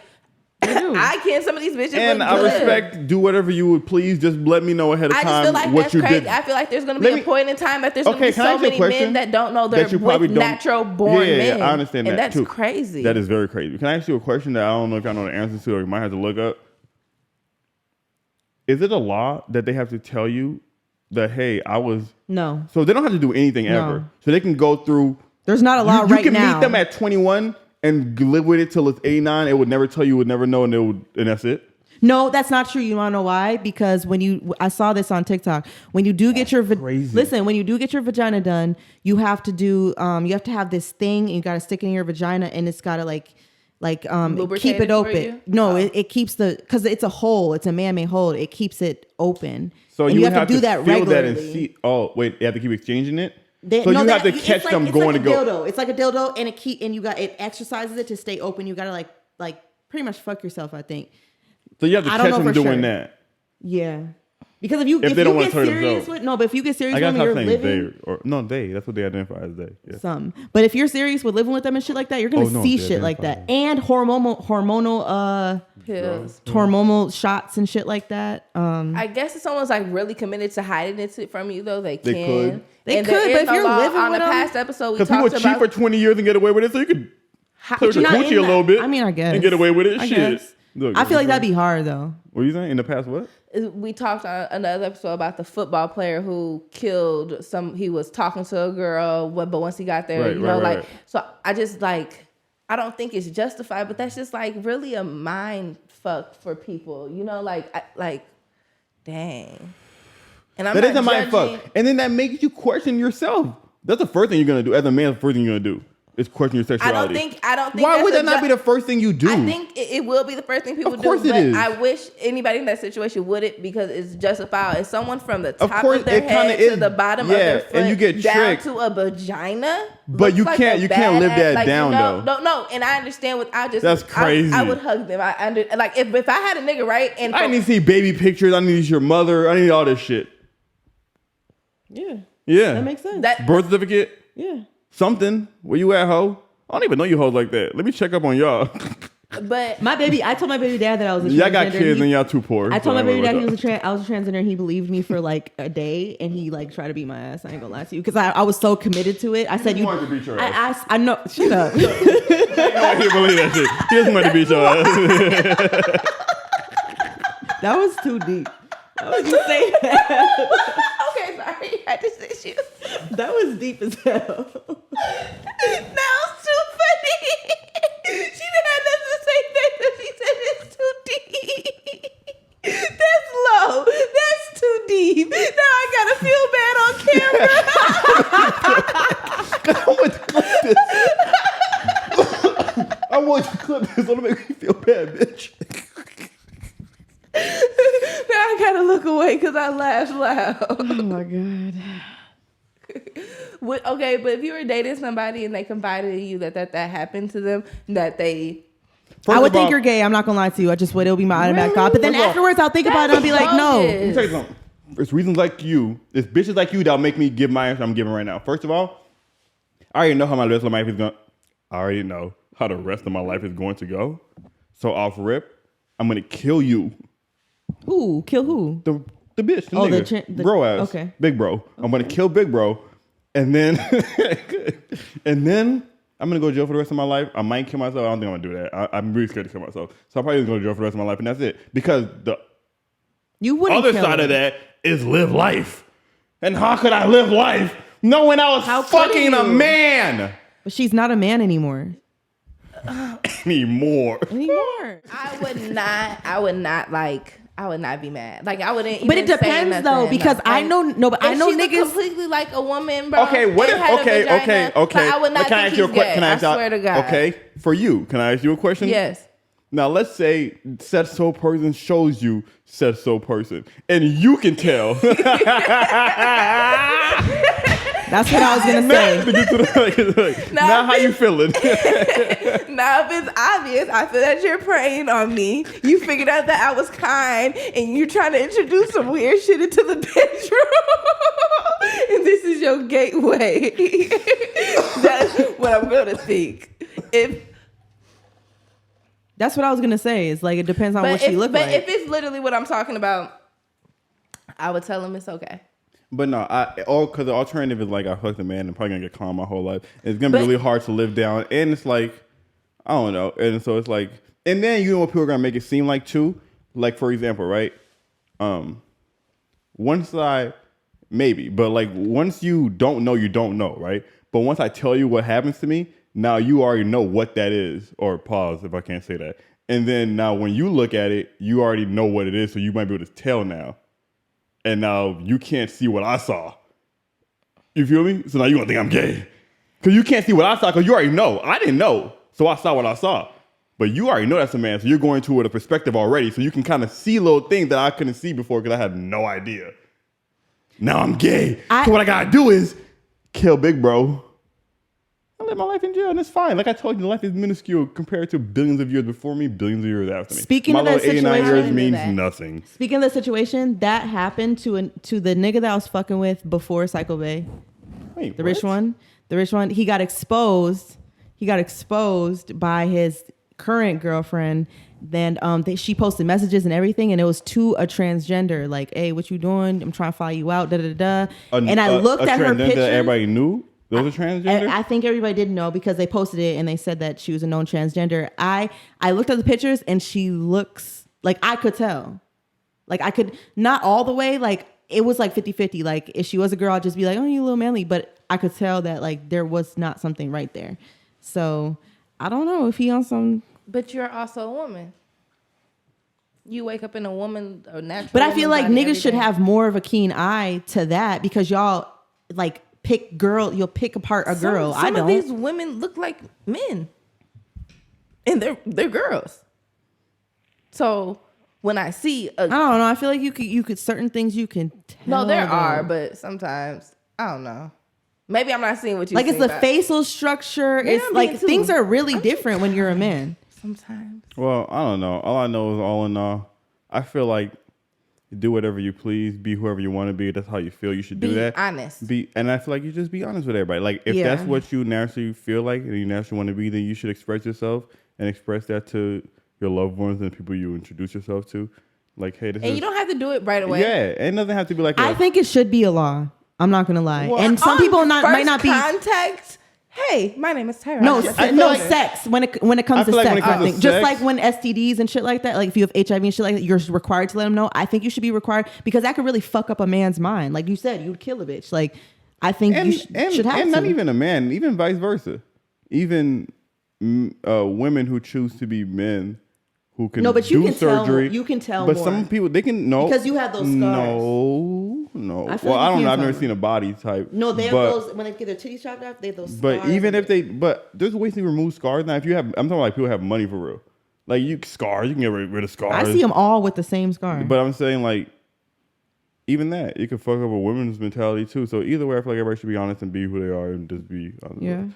I can't. Some of these bitches and look I good. respect. Do whatever you would please. Just let me know ahead of time. I just feel like what that's you crazy. did. I feel like there's going to be a point in time that there's going to be so many men that don't know they're natural born men. I understand and that that's too. crazy. That is very crazy. Can I ask you a question that I don't know if I know the answer to, or you might have to look up? Is it a law that they have to tell you that, hey, I was... No. So they don't have to do anything ever. So they can go through... There's not a law right now. You can meet them at 21 and live with it till it's 89. It would never tell you, would never know, and that's it. No, that's not true. You want to know why? Because I saw this on TikTok. When you do get your when you do get your vagina done, you have to do you have to have this thing. And you got to stick it in your vagina, and it's got to like keep it open. No, it keeps because it's a hole. It's a man-made hole. It keeps it open. So and you have to do that feel regularly. That and see. Oh wait, you have to keep exchanging it. You have to catch them going to go. Dildo. It's like a dildo, and it exercises it to stay open. You got to like pretty much fuck yourself, I think. So you have to catch them doing that. Yeah. Because if you get serious with if you get serious with them, you're living. That's what they identify as they. Yeah. Some. But if you're serious with living with them and shit like that, you're gonna see shit like that. And hormonal pills. Hormonal shots and shit like that. I guess if someone's like really committed to hiding it from you though, they can. They could, but if you're living on with the them, past episode we talked about. Because people cheat for 20 years and get away with it, so you could clear your coochie a little bit. I mean, I guess. And get away with it. Shit. Look, I feel like that'd be hard though. What are you saying? In the past, what? We talked on another episode about the football player who killed he was talking to a girl, but once he got there, right. So I just I don't think it's justified, but that's just like really a mind fuck for people, dang. And I'm that not is a mind fuck. And then that makes you question yourself. That's the first thing you're gonna do. As a man, the first thing you're gonna do. Is question your sexuality. I don't think. Why would that not be the first thing you do? I think it will be the first thing people do. Of course it is. I wish anybody in that situation wouldn't, because it's justified. As someone from the top of their head to the bottom of their foot, and you get down tricked. to a vagina. But you can't live that down though. No. And I understand that's crazy. I would hug them. If I had a nigga, right? And I need to see baby pictures. I need to see your mother. I need all this shit. Yeah. That makes sense. Birth certificate. Yeah. Something. Where you at, ho? I don't even know you hoes like that. Let me check up on y'all. But I told my baby dad that I was a transgender. Y'all got kids and y'all too poor. I told my baby dad I was a transgender, and he believed me for like a day, and he tried to beat my ass. I ain't gonna lie to you, because I was so committed to it. I said you wanted to beat your ass. I know. Shut up. He believe that shit. He just wanted to beat your ass. That was too deep. Why would you say that? Okay, sorry. I just said you. That was deep as hell. That was too funny. She didn't have nothing to say back, but she said it's too deep. That's low. That's too deep. Now I gotta feel bad on camera. I want to clip this. I want to clip this. Don't make me feel bad, bitch. Now I gotta look away because I laughed loud. Oh my God. Okay, but if you were dating somebody and they confided in you that happened to them, that they... I would think you're gay. I'm not gonna lie to you. It'll be my automatic thought. But then afterwards, I'll think about it and I'll be like, no. Let me tell you something. It's reasons like you. It's bitches like you that'll make me give my answer I'm giving right now. First of all, I already know how my rest of my life is going. I already know how the rest of my life is going to go. So off rip, I'm gonna kill you. Who? Kill who? The bitch. The nigga. The bro ass. Okay. Big bro. Okay. I'm gonna kill big bro, and then I'm gonna go to jail for the rest of my life. I might kill myself. I don't think I'm gonna do that. I'm really scared to kill myself. So I'm probably gonna go to jail for the rest of my life, and that's it. Because the other side of that is live life. And how could I live life knowing I was fucking a man? But she's not a man anymore. Anymore. I would not be mad. Like I wouldn't. Even but it depends though, because I know niggas completely like a woman, bro. Okay, what if? Okay. I would not think he's gay. I swear to God. Okay, for you, can I ask you a question? Yes. Now, let's say said so person shows you said so person, and you can tell. That's what I was gonna say. Now how you feeling? Now, if it's obvious, I feel that you're preying on me. You figured out that I was kind, and you're trying to introduce some weird shit into the bedroom, and this is your gateway. That's what I'm gonna think. That's what I was gonna say. It's like it depends on what she look like. But if it's literally what I'm talking about, I would tell him it's okay. But no, because the alternative is like I fucked a man and probably gonna get clowned my whole life. It's gonna be really hard to live down, and it's like I don't know, and so it's like, and then you know what people are gonna make it seem like too. Like for example, right? Once once you don't know, right? But once I tell you what happens to me, now you already know what that is. Or pause if I can't say that. And then now when you look at it, you already know what it is, so you might be able to tell now. And now you can't see what I saw. You feel me? So now you're going to think I'm gay. Because you can't see what I saw because you already know. I didn't know. So I saw what I saw. But you already know that's a man. So you're going to it with a perspective already. So you can kind of see little things that I couldn't see before because I had no idea. Now I'm gay. So what I got to do is kill big bro. I live my life in jail and it's fine. Like I told you, life is minuscule compared to billions of years before me, billions of years after me. Speaking of that situation, 89 years means nothing. Speaking of the situation, that happened to the nigga that I was fucking with before Psycho Bay. Wait, the rich one. He got exposed. By his current girlfriend. Then she posted messages and everything, and it was to a transgender. Like, hey, what you doing? I'm trying to fly you out. Da da da. And I looked at her picture. Everybody knew. Those are transgender? I think everybody didn't know because they posted it and they said that she was a known transgender. I looked at the pictures and she looks like I could tell. Like I could, not all the way, like it was like 50-50. Like if she was a girl, I'd just be like, oh, you a little manly. But I could tell that like there was not something right there. So I don't know if he on some. But you're also a woman. You wake up in a woman or natural. But I feel like niggas should have more of a keen eye to that because y'all like, you'll pick apart a girl. I don't. Some of these women look like men. And they're girls. So when I see I don't know, I feel like you could certain things you can tell. No, there are, but sometimes I don't know. Maybe I'm not seeing what you like. It's the facial structure. It's like things are really different when you're a man. Sometimes. Well, I don't know. All I know is all in all, I feel like do whatever you please, be whoever you want to be. That's how you feel. You should do that. Honest. And I feel like you just be honest with everybody. Like if that's what you naturally feel like and you naturally want to be, then you should express yourself and express that to your loved ones and people you introduce yourself to. Like, hey, you don't have to do it right away. Yeah, it doesn't have to be like. I think it should be a law. I'm not gonna lie. Well, and some people might not be contact. Hey, my name is Tyra. No, sex. When it comes to sex, I think just like when STDs and shit like that, like if you have HIV and shit like that, you're required to let them know. I think you should be required because that could really fuck up a man's mind. Like you said, you would kill a bitch. Like I think you should have to. And not even a man, even vice versa. Even women who choose to be men who can do surgery. You can tell. But more. Some people they can because you have those scars. No. Well, I don't know. I've never seen a body type. No, they have those when they get their titties chopped off. They have those. But even if there's ways to remove scars now. If you have, I'm talking like people have money for real. Like you can get rid of scars. I see them all with the same scar. But I'm saying like, even that you can fuck up a woman's mentality too. So either way, I feel like everybody should be honest and be who they are and just be honest. Yeah.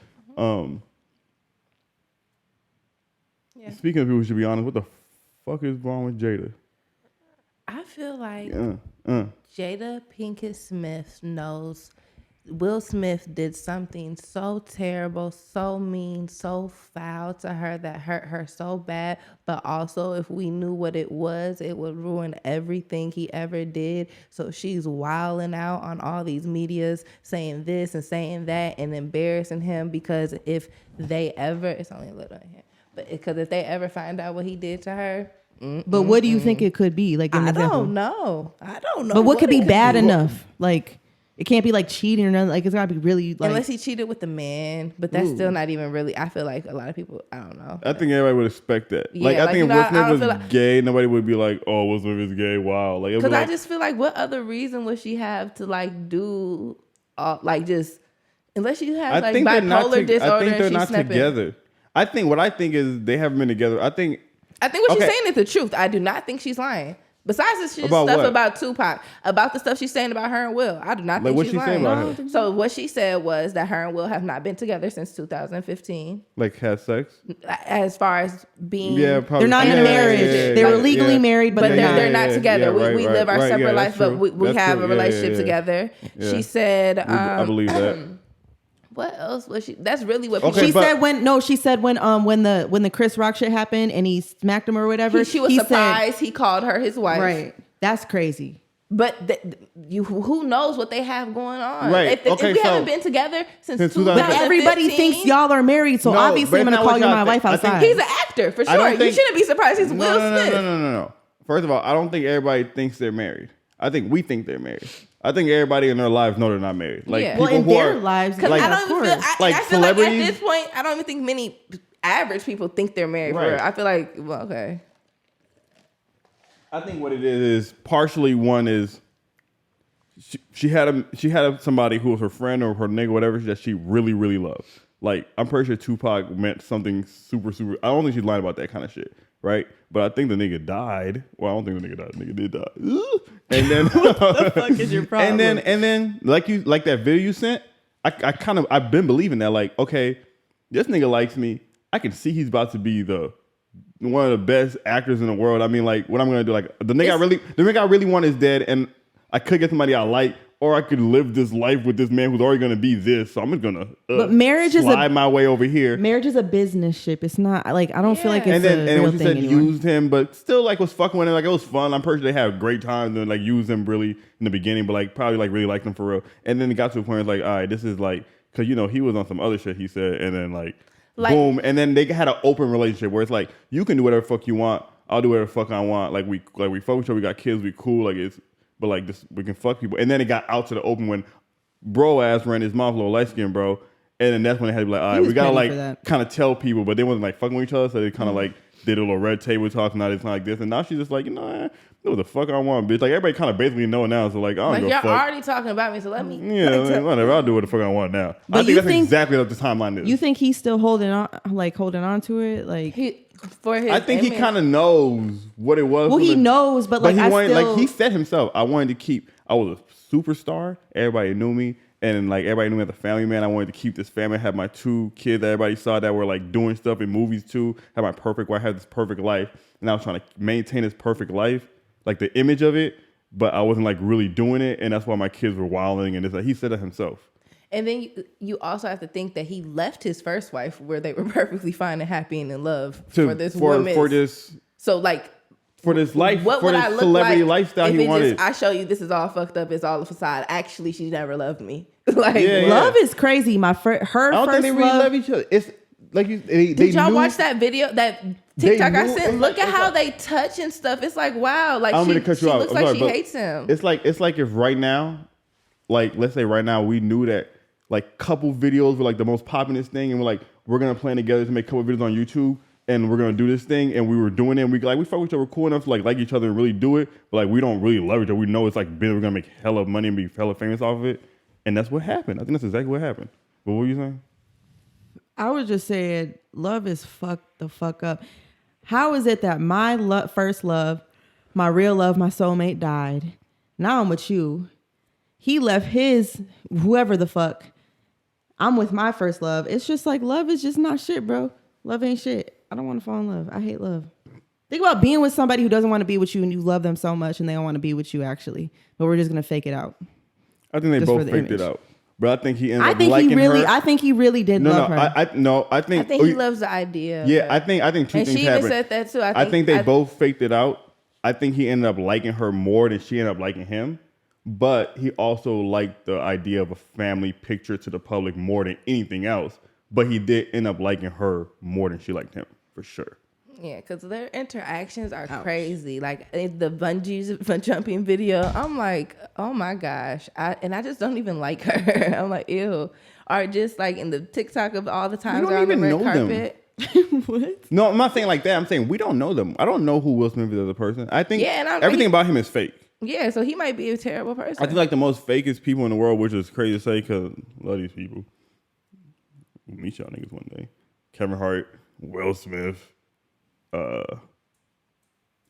Speaking of people who should be honest, what the fuck is wrong with Jada? I feel like Jada Pinkett Smith knows Will Smith did something so terrible, so mean, so foul to her that hurt her so bad. But also, if we knew what it would ruin everything he ever did. So she's wilding out on all these medias, saying this and saying that and embarrassing him because if they ever, it's only a little in here, but because if they ever find out what he did to her. But what do you think it could be? Like I don't know. But what could be bad enough? Like it can't be like cheating or nothing. Like it's gotta be really like unless he cheated with the man. But that's still not even really. I feel like a lot of people. I don't know. I think everybody would expect that. Yeah, like I think if Will Smith was gay, nobody would be like, "Oh, Will Smith is gay." Wow. Like because I just feel like what other reason would she have to like do like just unless you have like bipolar disorder? I think they're not together. I think what I think is they haven't been together. I think I think what she's saying is the truth. I do not think she's lying. Besides this stuff about Tupac, about the stuff she's saying about her and Will, I do not think she's lying. About her? So what she said was that her and Will have not been together since 2015. Like had sex? As far as being... probably. They're not in a marriage. They were legally married, but they're not together. We live our separate lives, but we have a relationship together. She said... I believe that. What else was she? That's really what she said when the Chris Rock shit happened and he smacked him or whatever. She was surprised he called her his wife. Right. That's crazy. But who knows what they have going on? Right. If we haven't been together since 2015. But everybody thinks y'all are married, so obviously I'm gonna call you my wife outside. He's an actor for sure. You shouldn't be surprised. He's Will Smith. No. First of all, I don't think everybody thinks they're married. I think we think they're married. I think everybody in their lives know they're not married. Like people in who their are, lives, like, I don't even feel. I feel like at this point, I don't even think many average people think they're married. Right. For real. I feel like, well, okay. I think what it is partially one is she had somebody who was her friend or her nigga, whatever, that she really, really loved. Like I'm pretty sure Tupac meant something super, super. I don't think she's lying about that kind of shit. Right, but I think the nigga died. Well, I don't think the nigga died. The nigga did die. And then what the fuck is your problem? And then like that video you sent, I've been believing that. Like, okay, this nigga likes me. I can see he's about to be one of the best actors in the world. I mean, like, what I'm gonna do? Like, the nigga I really want is dead, and I could get somebody I like. Or I could live this life with this man who's already going to be this. So I'm just going to but marriage slide my way over here. Marriage is a business ship. It's not like, I don't feel like it's a real thing anymore. Used him, but still like was fucking with him. Like it was fun. I'm pretty sure they had great times and like used him really in the beginning, but like probably like really liked him for real. And then it got to a point where it's like, all right, this is like, because he was on some other shit he said. And then like boom. And then they had an open relationship where it's like, you can do whatever the fuck you want. I'll do whatever the fuck I want. Like we fuck with each other. We got kids. We cool. Like it's. But like this, we can fuck people. And then it got out to the open when bro ass ran his mouth, little light skin bro. And then that's when they had to be like, all right, we gotta like kind of tell people, but they wasn't like fucking with each other, so they kind of like did a little red table talk. Now it's not like this, and now she's just like, do what the fuck I want, bitch. Like everybody kind of basically know now, so like I don't give a fuck. Y'all already talking about me, so let me. Yeah, whatever. I'll do what the fuck I want now. But I think that's exactly what the timeline is. You think he's still holding on to it, like I think he kind of knows what it was. Well, he knows, but like like he said himself, I wanted to keep. I was a superstar. Everybody knew me, and like everybody knew me as a family man. I wanted to keep this family. I had my 2 kids that everybody saw that were like doing stuff in movies too. Had my perfect wife. Had this perfect life, and I was trying to maintain this perfect life, like the image of it. But I wasn't like really doing it, and that's why my kids were wilding. And it's like he said it himself. And then you also have to think that he left his first wife where they were perfectly fine and happy and in love for this woman. For this. So like. For this life, what for would this I look celebrity like lifestyle he wanted. I show you this is all fucked up. It's all a facade. Actually, she never loved me. Like love is crazy. Her I don't think they really love each other. It's like did y'all watch that video, that TikTok I sent? Look at how they touch and stuff. It's like wow. Like she looks like she hates him. It's like if right now, like let's say right now we knew that like couple videos were like the most popular thing, and we're gonna plan together to make a couple videos on YouTube. And we're gonna do this thing, and we were doing it. And we fuck with each other, we're cool enough to like each other and really do it. But like we don't really love each other. We know it's like we're gonna make hella money and be hella famous off of it. And that's what happened. I think that's exactly what happened. But what were you saying? I was just saying, love is fucked the fuck up. How is it that my first love, my real love, my soulmate died? Now I'm with you. He left his whoever the fuck. I'm with my first love. It's just like love is just not shit, bro. Love ain't shit. I don't want to fall in love. I hate love. Think about being with somebody who doesn't want to be with you and you love them so much and they don't want to be with you actually. But we're just going to fake it out. I think they both faked it out. But I think he ended up liking her. I think he really did love her. I think he loves the idea. Yeah, I think two things happened. And she even said that too. I think they both faked it out. I think he ended up liking her more than she ended up liking him. But he also liked the idea of a family picture to the public more than anything else. But he did end up liking her more than she liked him, for sure. Yeah, because their interactions are crazy. Like the bungee jumping video, I'm like, oh my gosh. I just don't even like her. I'm like, ew. Or just like in the TikTok of all the times they're on the red carpet. What? No, I'm not saying like that. I'm saying we don't know them. I don't know who Will Smith is as a person. I think everything about him is fake. Yeah, so he might be a terrible person. I think like the most fakest people in the world, which is crazy to say because I love these people. We'll meet y'all niggas one day. Kevin Hart, Will Smith,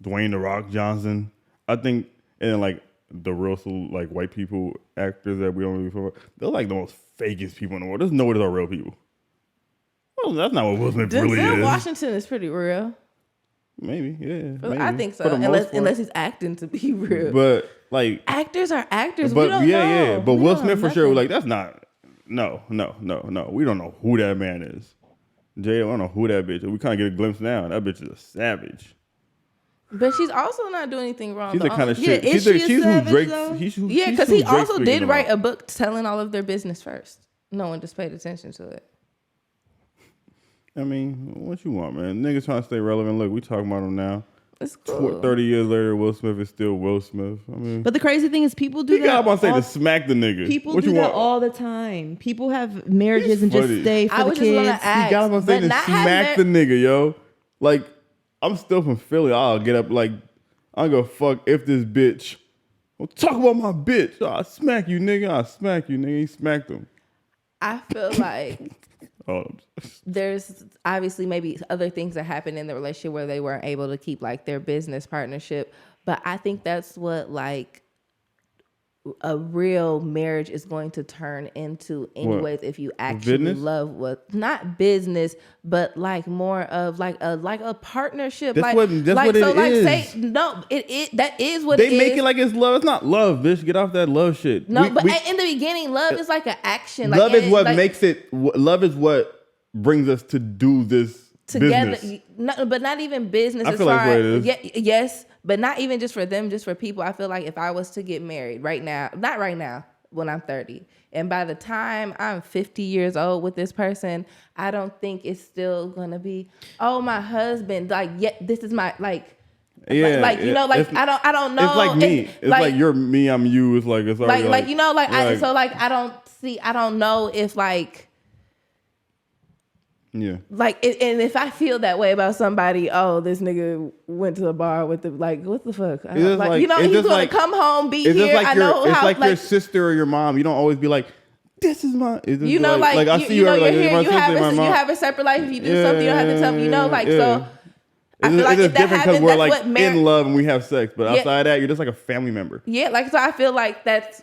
Dwayne The Rock Johnson. I think, and then like the real like white people actors that we don't really fuck with, they're like the most fakest people in the world. There's no way those are real people. Well, that's not what Will Smith really is. Washington is pretty real. Maybe, yeah. Maybe. I think so. Unless he's acting to be real. But like actors are actors. But we don't know. yeah. But Will Smith for sure. Like that's not. No. We don't know who that man is. Jay, I don't know who that bitch is. We kind of get a glimpse now. That bitch is a savage. But she's also not doing anything wrong. She's the kind of shit. Yeah, she's who Drake. Yeah, because he also did write a book telling all of their business first. No one just paid attention to it. I mean, what you want, man? Niggas trying to stay relevant. Look, we talking about him now. It's cool. 30 years later, Will Smith is still Will Smith. I mean, but the crazy thing is, people do that. You got to say to smack the nigga. People do that all the time. People have marriages and just stay for the kids. You got to say to smack the nigga, yo. Like, I'm still from Philly. I'll get up like, I don't give a fuck if this bitch. Don't talk about my bitch. I'll smack you, nigga. I'll smack you, nigga. He smacked him. I feel like there's obviously maybe other things that happened in the relationship where they weren't able to keep like their business partnership. But I think that's what like a real marriage is going to turn into anyways. If you actually love what, not business, but like more of like a partnership. That's what it is. That is what they make it like it's love. It's not love, bitch. Get off that love shit. No, but in the beginning, love is like an action. Love is what makes it. Love is what brings us to do this together. But not even business. I feel like what it is. Yes. But not even just for them, just for people. I feel like if I was to get married right now, not right now, when I'm 30, and by the time I'm 50 years old with this person, I don't think it's still gonna be, oh, my husband, like, yeah, this is my, like, yeah, like you know, like I don't know. It's like me. It's like you're me, I'm you. It's like it's like you know, like I don't know if like. Yeah. Like, and if I feel that way about somebody, oh, this nigga went to the bar with the, like, what the fuck? Like, you know, he's going to come home, be here. Like I know it's how. Like your sister or your mom. You don't always be like, this is my. You know, like I see you know, you're here. You have a separate life. If you do something, you don't have to tell me. You know, like so. I feel like if that happens, we're like in love and we have sex, but outside that, you're just like a family member. Yeah, like so. I feel like that's.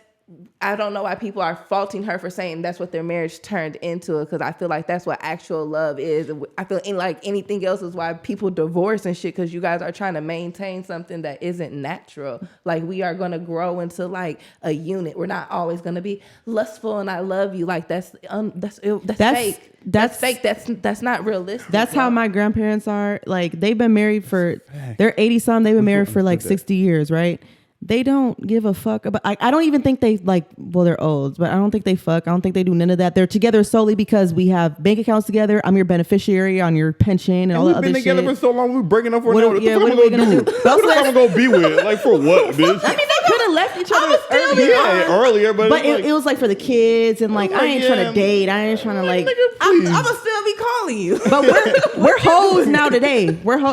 I don't know why people are faulting her for saying that's what their marriage turned into, because I feel like that's what actual love is. I feel like anything else is why people divorce and shit, because you guys are trying to maintain something that isn't natural. Like, we are going to grow into like a unit. We're not always going to be lustful and I love you. Like that's fake. That's fake. That's not realistic. That's how my grandparents are. Like, they've been married for, they're 80 some. They've been married for like 60 years, right? They don't give a fuck about. I don't even think they like. Well, they're old, but I don't think they fuck. I don't think they do none of that. They're together solely because we have bank accounts together. I'm your beneficiary on your pension and all that other shit. We've been together for so long. We're breaking up for what are we gonna do? Who the fuck I'm gonna be with? Like, for what, bitch? I mean, they could have left each other earlier, but it was like for the kids and like I ain't trying to date. I ain't trying to like. I'm gonna still be calling you. But we're hoes now today.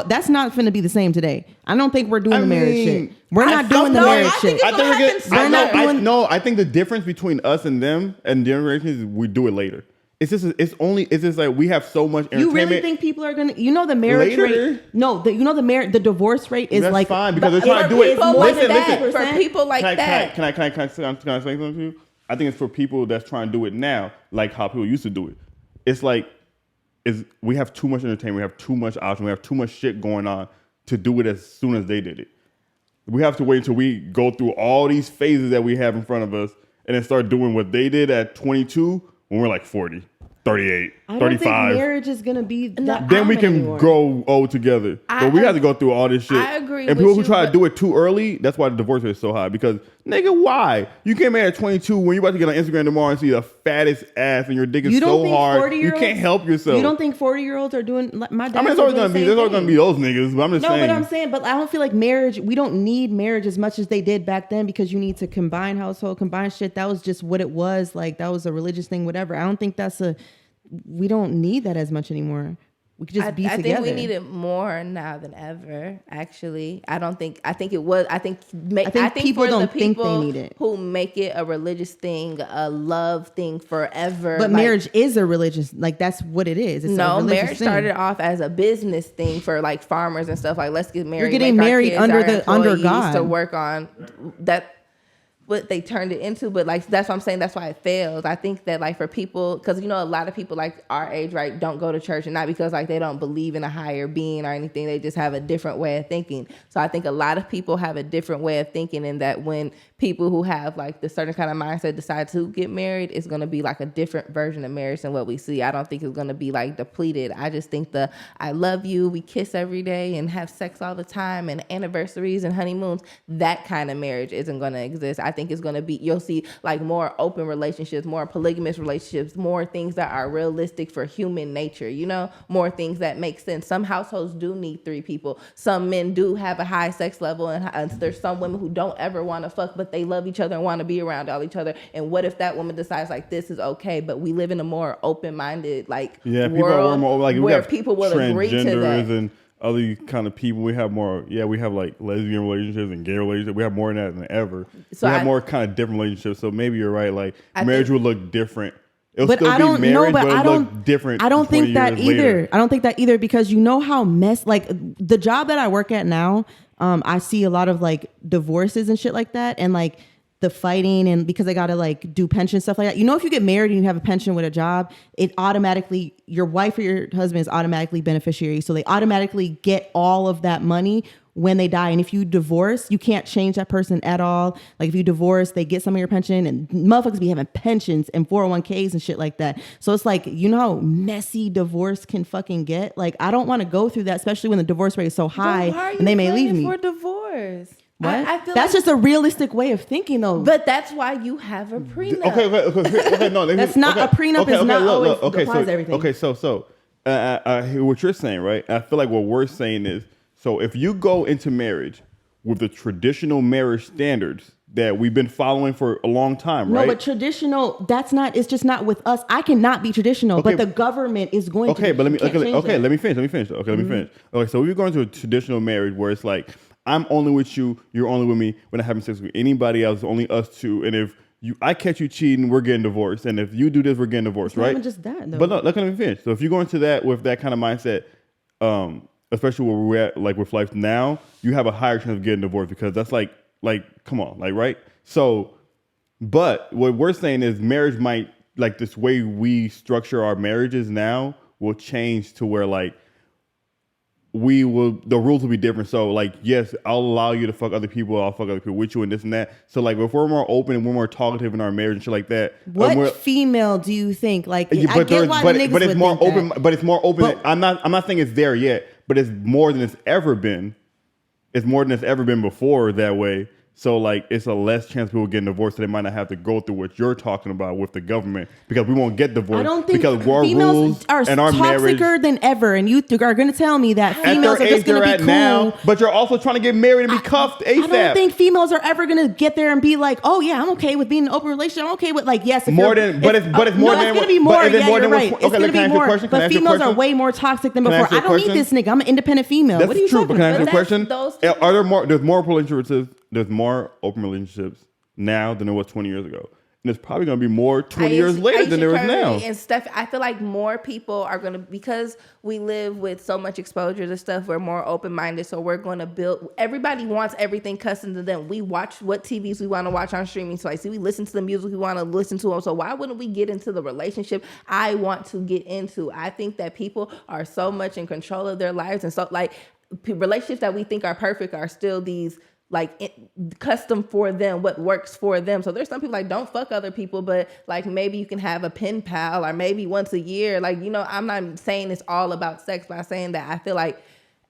That's not finna be the same today. I don't think we're doing the marriage shit. We're not doing the marriage shit. I think the difference between us and them and generations is we do it later. It's just like we have so much entertainment. You really think people are gonna? You know the marriage rate? No, the divorce rate is like fine because they're trying to do it. Listen, for people like that. Can I say something to you? I think it's for people that's trying to do it now, like how people used to do it. It's like we have too much entertainment, we have too much option, we have too much shit going on to do it as soon as they did it. We have to wait until we go through all these phases that we have in front of us and then start doing what they did at 22 when we're like 40, 38, 35. I don't think marriage is going to be that. Then we can anymore. grow old together. But we have to go through all this shit. I agree. And people who try to do it too early, that's why the divorce rate is so high. Because, nigga, why? You can't marry at 22 when you're about to get on Instagram tomorrow and see the fattest ass and your dick is so hard. You can't help yourself. You don't think 40-year-olds are doing my dad? I mean, it's always going to be those niggas. But I'm just saying. No, but I'm saying, but I don't feel like marriage. We don't need marriage as much as they did back then because you need to combine household, combine shit. That was just what it was. Like, that was a religious thing, whatever. I don't think we don't need that as much anymore. We could just be together. I think we need it more now than ever. Actually, I think people don't think they need it. Who make it a religious thing, a love thing forever. But marriage is a religious, like that's what it is. It's marriage started off as a business thing for like farmers and stuff. Like, let's get married. You're getting married under God to work on that. What they turned it into, but like that's what I'm saying. That's why it fails. I think that like for people, because a lot of people like our age, right, don't go to church, and not because like they don't believe in a higher being or anything. They just have a different way of thinking. So I think a lot of people have a different way of thinking, and that when people who have like the certain kind of mindset decide to get married, it's going to be like a different version of marriage than what we see. I don't think it's going to be like depleted. I just think I love you, we kiss every day and have sex all the time and anniversaries and honeymoons, that kind of marriage isn't going to exist. I think it's going to be, you'll see like more open relationships, more polygamous relationships, more things that are realistic for human nature, more things that make sense. Some households do need 3 people. Some men do have a high sex level, and there's some women who don't ever want to fuck, but they love each other and want to be around all each other. And what if that woman decides like this is okay? But we live in a more open-minded world where people will agree to that. And other kind of people, we have more. Yeah, we have like lesbian relationships and gay relationships. We have more than that than ever. So we have more kind of different relationships. So maybe you're right. Like marriage would look different. It'll but still I don't be marriage, know, but I don't look different. I don't think that either. I don't think that either, because how like the job that I work at now, I see a lot of like divorces and shit like that, and like the fighting, and because I gotta like do pension stuff like that. If you get married and you have a pension with a job, it automatically, your wife or your husband is automatically beneficiary. So they automatically get all of that money when they die. And if you divorce, you can't change that person at all. Like if you divorce, they get some of your pension, and motherfuckers be having pensions and 401ks and shit like that. So it's like, how messy divorce can fucking get. Like, I don't want to go through that, especially when the divorce rate is so high and they may leave me. For divorce. What? I feel that's just a realistic way of thinking, though. But that's why you have a prenup. Okay, no, that's not a prenup. Is not always applies to everything. Okay, so I hear what you're saying, right? I feel like what we're saying is, so if you go into marriage with the traditional marriage standards that we've been following for a long time, right? No, but traditional, it's just not with us. I cannot be traditional, but the government is going to. But let me finish. Okay, so we're going to a traditional marriage where it's like, I'm only with you, you're only with me. We're not having sex with anybody else, only us two. And if I catch you cheating, we're getting divorced. And if you do this, we're getting divorced, right? Not just that, though. But no, let me finish. So if you go into that with that kind of mindset, especially where we're at, like with life now, you have a higher chance of getting divorced, because that's like, come on, like, right? So, but what we're saying is marriage might, like this way we structure our marriages now will change to where like, the rules will be different. So like, yes, I'll allow you to fuck other people, I'll fuck other people with you and this and that. So like, if we're more open and we're more talkative in our marriage and shit like that. What female do you think? Like, I get why the niggas would think that. But it's more open. But, I'm not saying it's there yet, but it's more than it's ever been. It's more than it's ever been before that way. So like, it's a less chance people getting divorced. So they might not have to go through what you're talking about with the government, because we won't get divorced. I don't think because our rules are and our marriage than ever. And you are going to tell me that females are just going to be cool. Now, but you're also trying to get married and be cuffed ASAP. I don't think females are ever going to get there and be like, oh yeah, I'm okay with being in an open relationship. I'm okay with like, yes. It's more than. It's more than. It's going to be more. Yeah, you're right. It's going to be more. But females are way more toxic than before. I don't need this nigga. I'm an independent female. What are you talking about? Can I ask you a question? Are there more? There's more relationships. There's more open relationships now than there was 20 years ago. And there's probably going to be more 20 years later than there is now. And stuff, I feel like more people are going to, because we live with so much exposure to stuff, we're more open-minded. So we're going to build, everybody wants everything custom to them. We watch what TVs we want to watch on streaming sites. We listen to the music we want to listen to. So why wouldn't we get into the relationship I want to get into? I think that people are so much in control of their lives. And so like relationships that we think are perfect are still these like custom for them, what works for them. So there's some people like, don't fuck other people, but like maybe you can have a pen pal, or maybe once a year. Like, I'm not saying it's all about sex, but I'm saying that I feel like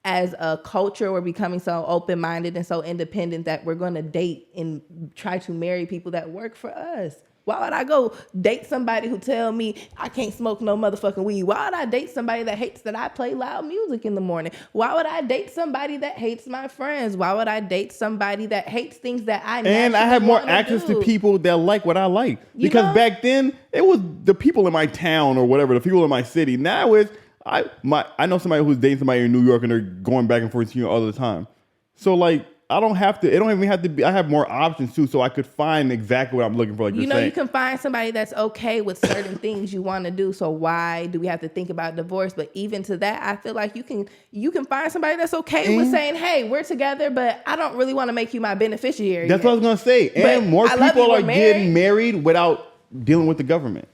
as a culture, we're becoming so open-minded and so independent that we're going to date and try to marry people that work for us. Why would I go date somebody who tell me I can't smoke no motherfucking weed? Why would I date somebody that hates that I play loud music in the morning? Why would I date somebody that hates my friends? Why would I date somebody that hates things that I And I have more access to people that like what I like. Because back then, it was the people in my town or whatever, the people in my city. Now it's, I know somebody who's dating somebody in New York and they're going back and forth all the time. So like, I don't have to. It don't even have to be. I have more options too, so I could find exactly what I'm looking for. Like you know, you can find somebody that's okay with certain things you want to do. So why do we have to think about divorce? But even to that, I feel like you can find somebody that's okay with saying, "Hey, we're together, but I don't really want to make you my beneficiary." That's what I was gonna say. And more people are getting married without dealing with the government.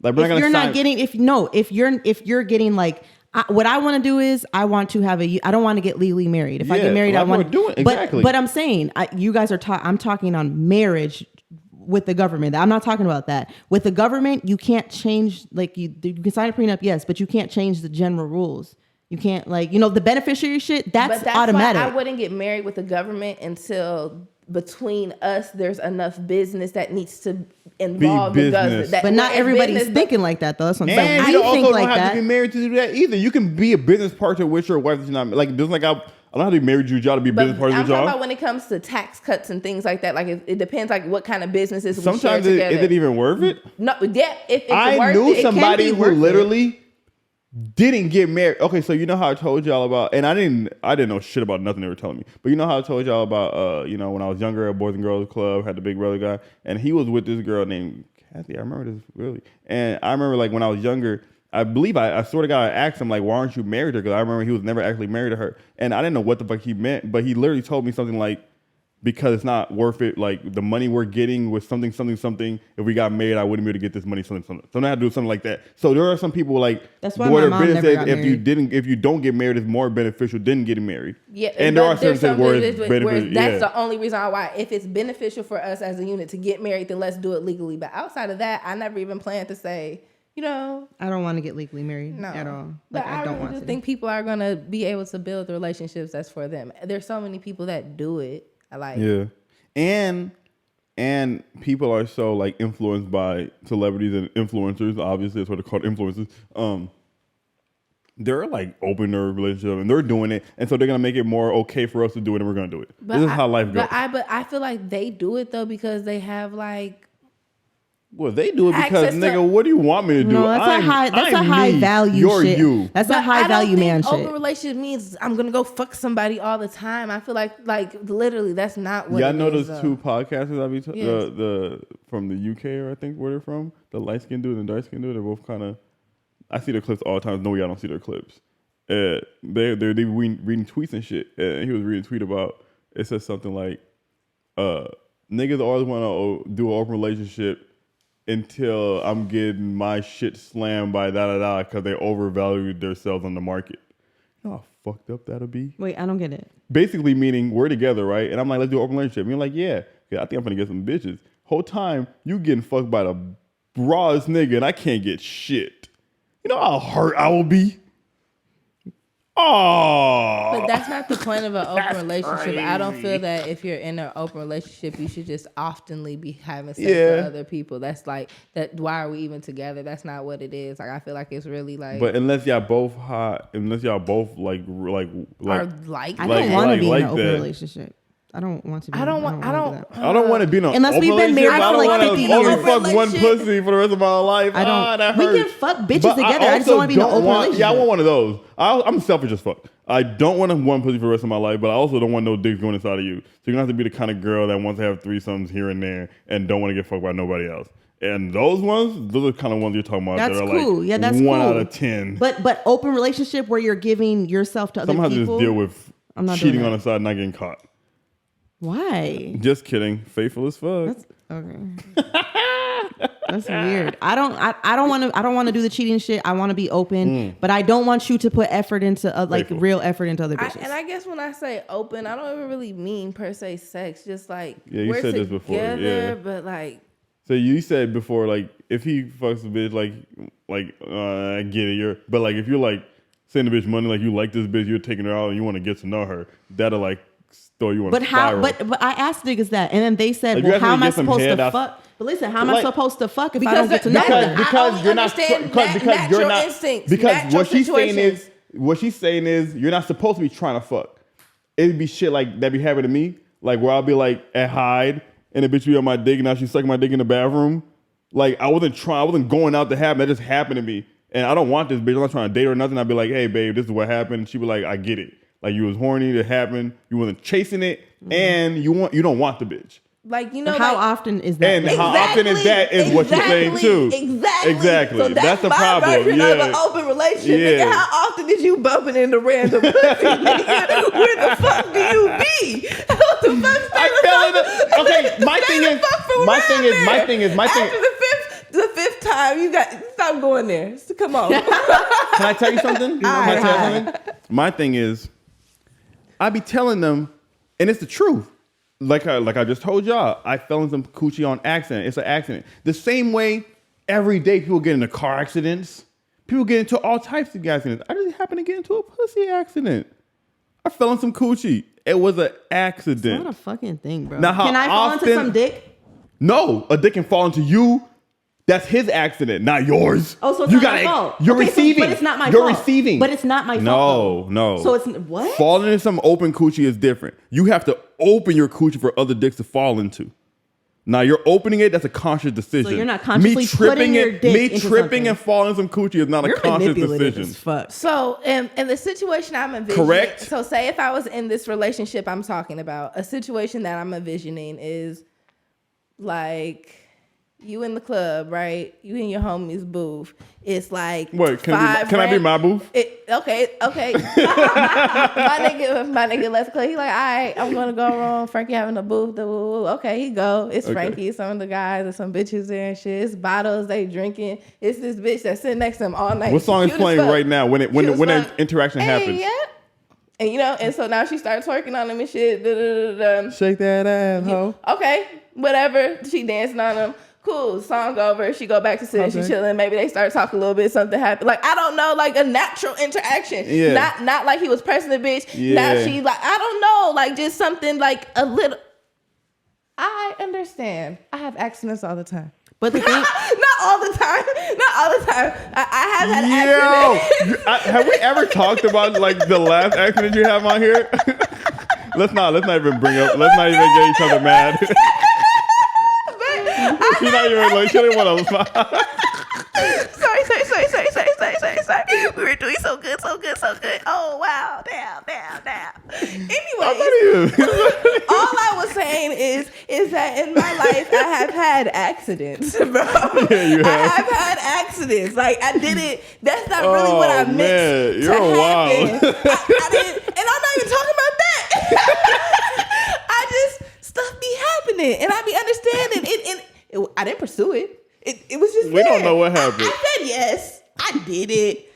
Like if you're getting like. What I want to do is I want to have I don't want to get legally married. If I get married, I want to do it. Exactly. But I'm saying you guys are I'm talking on marriage with the government. I'm not talking about that. With the government, you can't change, like you can sign a prenup, yes, but you can't change the general rules. You can't the beneficiary shit, that's automatic. Why I wouldn't get married with the government until between us, there's enough business that needs to involve the government. But not everybody's thinking like that, though. That's what I'm saying. And you also don't have to be married to do that either. You can be a business partner with your wife. Not like just like I don't have to be married to your job to be a business partner with your job. I'm talking about when it comes to tax cuts and things like that. Like it depends, like what kind of businesses we sometimes share together. Is it even worth it? No, yeah. If I knew somebody who literally didn't get married. Okay, so you know how I told y'all about, and I didn't know shit about nothing they were telling me. But you know how I told y'all about, when I was younger at Boys and Girls Club, had the big brother guy, and he was with this girl named Kathy. I remember this really, and I remember like when I was younger, I believe I sort of got asked him like, why aren't you married to her? Because I remember he was never actually married to her, and I didn't know what the fuck he meant, but he literally told me something like, because it's not worth it. Like the money we're getting with something. If we got married, I wouldn't be able to get this money. Something. So I had to do something like that. So there are some people like that's why my mom never got married. If you don't get married, it's more beneficial than getting married. Yeah, and there are certain things where it's beneficial. That's the only reason why. If it's beneficial for us as a unit to get married, then let's do it legally. But outside of that, I never even planned to say. I don't want to get legally married at all. Like, I don't want to. I think people are going to be able to build the relationships that's for them. There's so many people that do it. Yeah. And people are so like influenced by celebrities and influencers. Obviously, that's what they're called, influencers. They're like open their relationship and they're doing it, and so they're gonna make it more okay for us to do it, and we're gonna do it. This is how life goes. But I feel like they do it though because they have like. Well, they do it because, nigga, what do you want me to do? No, that's a high value shit. You. That's a high value man shit. Open relationship means I'm gonna go fuck somebody all the time. I feel like literally that's not what. Yeah, I know those two podcasters I be the from the UK, or I think where they're from. The light skinned dude and the dark skinned dude. They're both kind of. I see their clips all the time. No, y'all don't see their clips. They're reading tweets and shit. And he was reading a tweet about. It says something like, "Niggas always want to do an open relationship." Until I'm getting my shit slammed by da because they overvalued themselves on the market. You know how fucked up that'll be? Wait, I don't get it. Basically meaning we're together, right? And I'm like, let's do an open relationship. And you're like, yeah, I think I'm gonna get some bitches. Whole time you getting fucked by the rawest nigga and I can't get shit. You know how hurt I will be? Oh, but that's not the point of an open relationship. Crazy. I don't feel that if you're in an open relationship, you should just oftenly be having sex with other people. That's like that. Why are we even together? That's not what it is. Like I feel like it's really like. But unless y'all both hot, unless y'all both like, I don't want to be in an open relationship. I don't want to be. I don't want to be in an unless we've been married for like 50 years. Only fuck one pussy for the rest of my life. That hurts. We can fuck bitches together. I just don't want to be in an open relationship. Yeah, I want one of those. I'm selfish as fuck. I don't want one pussy for the rest of my life, but I also don't want no dicks going inside of you. So you're gonna have to be the kind of girl that wants to have threesomes here and there and don't want to get fucked by nobody else. And those are the kind of ones you're talking about. That's that are cool. Like yeah, that's 1 cool. out of 10. But open relationship where you're giving yourself to other people. Somehow just deal with cheating on the side and not getting caught. Why? Just kidding. Faithful as fuck. That's okay. That's weird. I don't want to do the cheating shit. I want to be open, but I don't want you to put effort into real effort into other bitches. And I guess when I say open, I don't even really mean per se sex. Just like you said this before. Yeah, but like. So you said before, like if he fucks a bitch, I get it. But like if you're like sending the bitch money, like you like this bitch, you're taking her out and you want to get to know her, that'll like. But how? But I asked niggas that, and then they said, "Well, how am I supposed to fuck?" But listen, how am I supposed to fuck if I don't get to know her? Because you're not. Because you're not. Because what she's saying is you're not supposed to be trying to fuck. It'd be shit like that be happening to me, like where I'll be like at Hyde and the bitch be on my dick and now she's sucking my dick in the bathroom. Like I wasn't going out to happen. That just happened to me. and I don't want this bitch. I'm not trying to date her or nothing. I'd be like, hey, babe, this is what happened. She'd be like, I get it. Like, you was horny, it happened. You wasn't chasing it, and you don't want the bitch. Like, you know, how often is that? And how often is that is what you're saying too. Exactly. So that's the problem. Version of an open relationship. Nigga, how often did you bumping into random pussy? Nigga, where the fuck do you be? What the fuck? Okay, my thing is. After the fifth time, you got stop going there. So come on. Can I tell you something? My thing is, I be telling them, and it's the truth. Like I just told y'all, I fell in some coochie on accident. It's an accident. The same way every day people get into car accidents. People get into all types of accidents. I just happened to get into a pussy accident. I fell in some coochie. It was an accident. It's not a fucking thing, bro. Now, can I fall into some dick? No, a dick can fall into you. That's his accident, not yours. Oh, so it's not my fault. You're receiving. But it's not my fault. You're receiving. But it's not my fault. No. So it's what? Falling into some open coochie is different. You have to open your coochie for other dicks to fall into. Now you're opening it. That's a conscious decision. So you're not consciously putting your dick into tripping something. And falling in some coochie is not a conscious decision. As fuck. So in the situation I'm envisioning, correct. So say if I was in this relationship I'm talking about, a situation that I'm envisioning is like you in the club, right? You in your homie's booth. It's like what? Can I be my booth? Okay. my nigga left club. He like, all right, I'm gonna go wrong. Frankie having a booth. Okay, he go. It's Frankie, some of the guys and some bitches there and shit. It's bottles they drinking. It's this bitch that's sitting next to him all night. What song is playing right now when the interaction happens? Yeah. And and so now she starts twerking on him and shit. Shake that ass, ho. Okay, whatever. She dancing on him. Cool, song over. She go back to sit. She chilling. Maybe they start talking a little bit. Something happened. Like I don't know, like a natural interaction. Yeah. Not like he was pressing the bitch. Yeah. Now she like I don't know, like just something like a little. I understand. I have accidents all the time. But the thing, not all the time. I have had accidents. Have we ever talked about like the last accident you have on here? Let's not even bring up. Let's not even get each other mad. She's not even like, she didn't want to smile. Sorry. We were doing so good. Oh, wow. Damn. Anyway, all I was saying is that in my life, I have had accidents, bro. Yeah, you have. I have had accidents. Like, I didn't, that's not really what I meant. Man, you're wild. I didn't, and I'm not even talking about that. I just, stuff be happening, and I be understanding it. I didn't pursue it. It was just we don't know what happened. I said yes. I did it.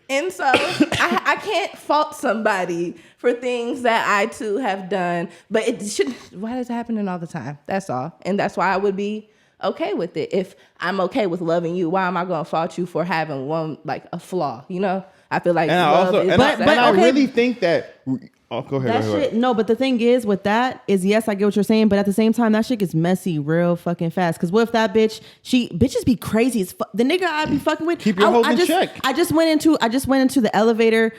And so I can't fault somebody for things that I too have done. But it shouldn't. Why is it happening all the time? That's all. And that's why I would be okay with it. If I'm okay with loving you, why am I going to fault you for having one, like a flaw? You know? I feel like love is... But I really think that... Oh, go ahead. That shit, no, but the thing is with that is, yes, I get what you're saying, but at the same time, that shit gets messy real fucking fast. Because what if that bitch, bitches be crazy as fuck. The nigga I be fucking with, keep your hoes in check. I just went into the elevator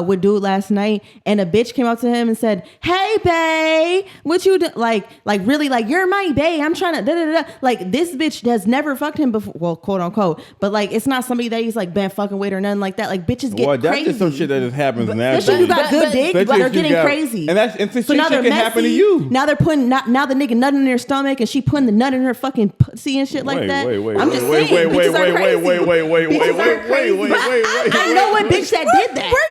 with dude last night, and a bitch came up to him and said, "Hey, bae, what you do?" Like really, like you're my bae. I'm trying to da da da. Like this bitch has never fucked him before, well, quote unquote, but like it's not somebody that he's like been fucking with or nothing like that. Like bitches get crazy. That's just some shit that just happens naturally. Especially you got good dick, but they're getting crazy. And so now they're can happen to you. Now they're putting now the nigga nut in their stomach and she putting the nut in her fucking pussy and shit like that. Wait. I'm just saying. Wait. I know a bitch that did that.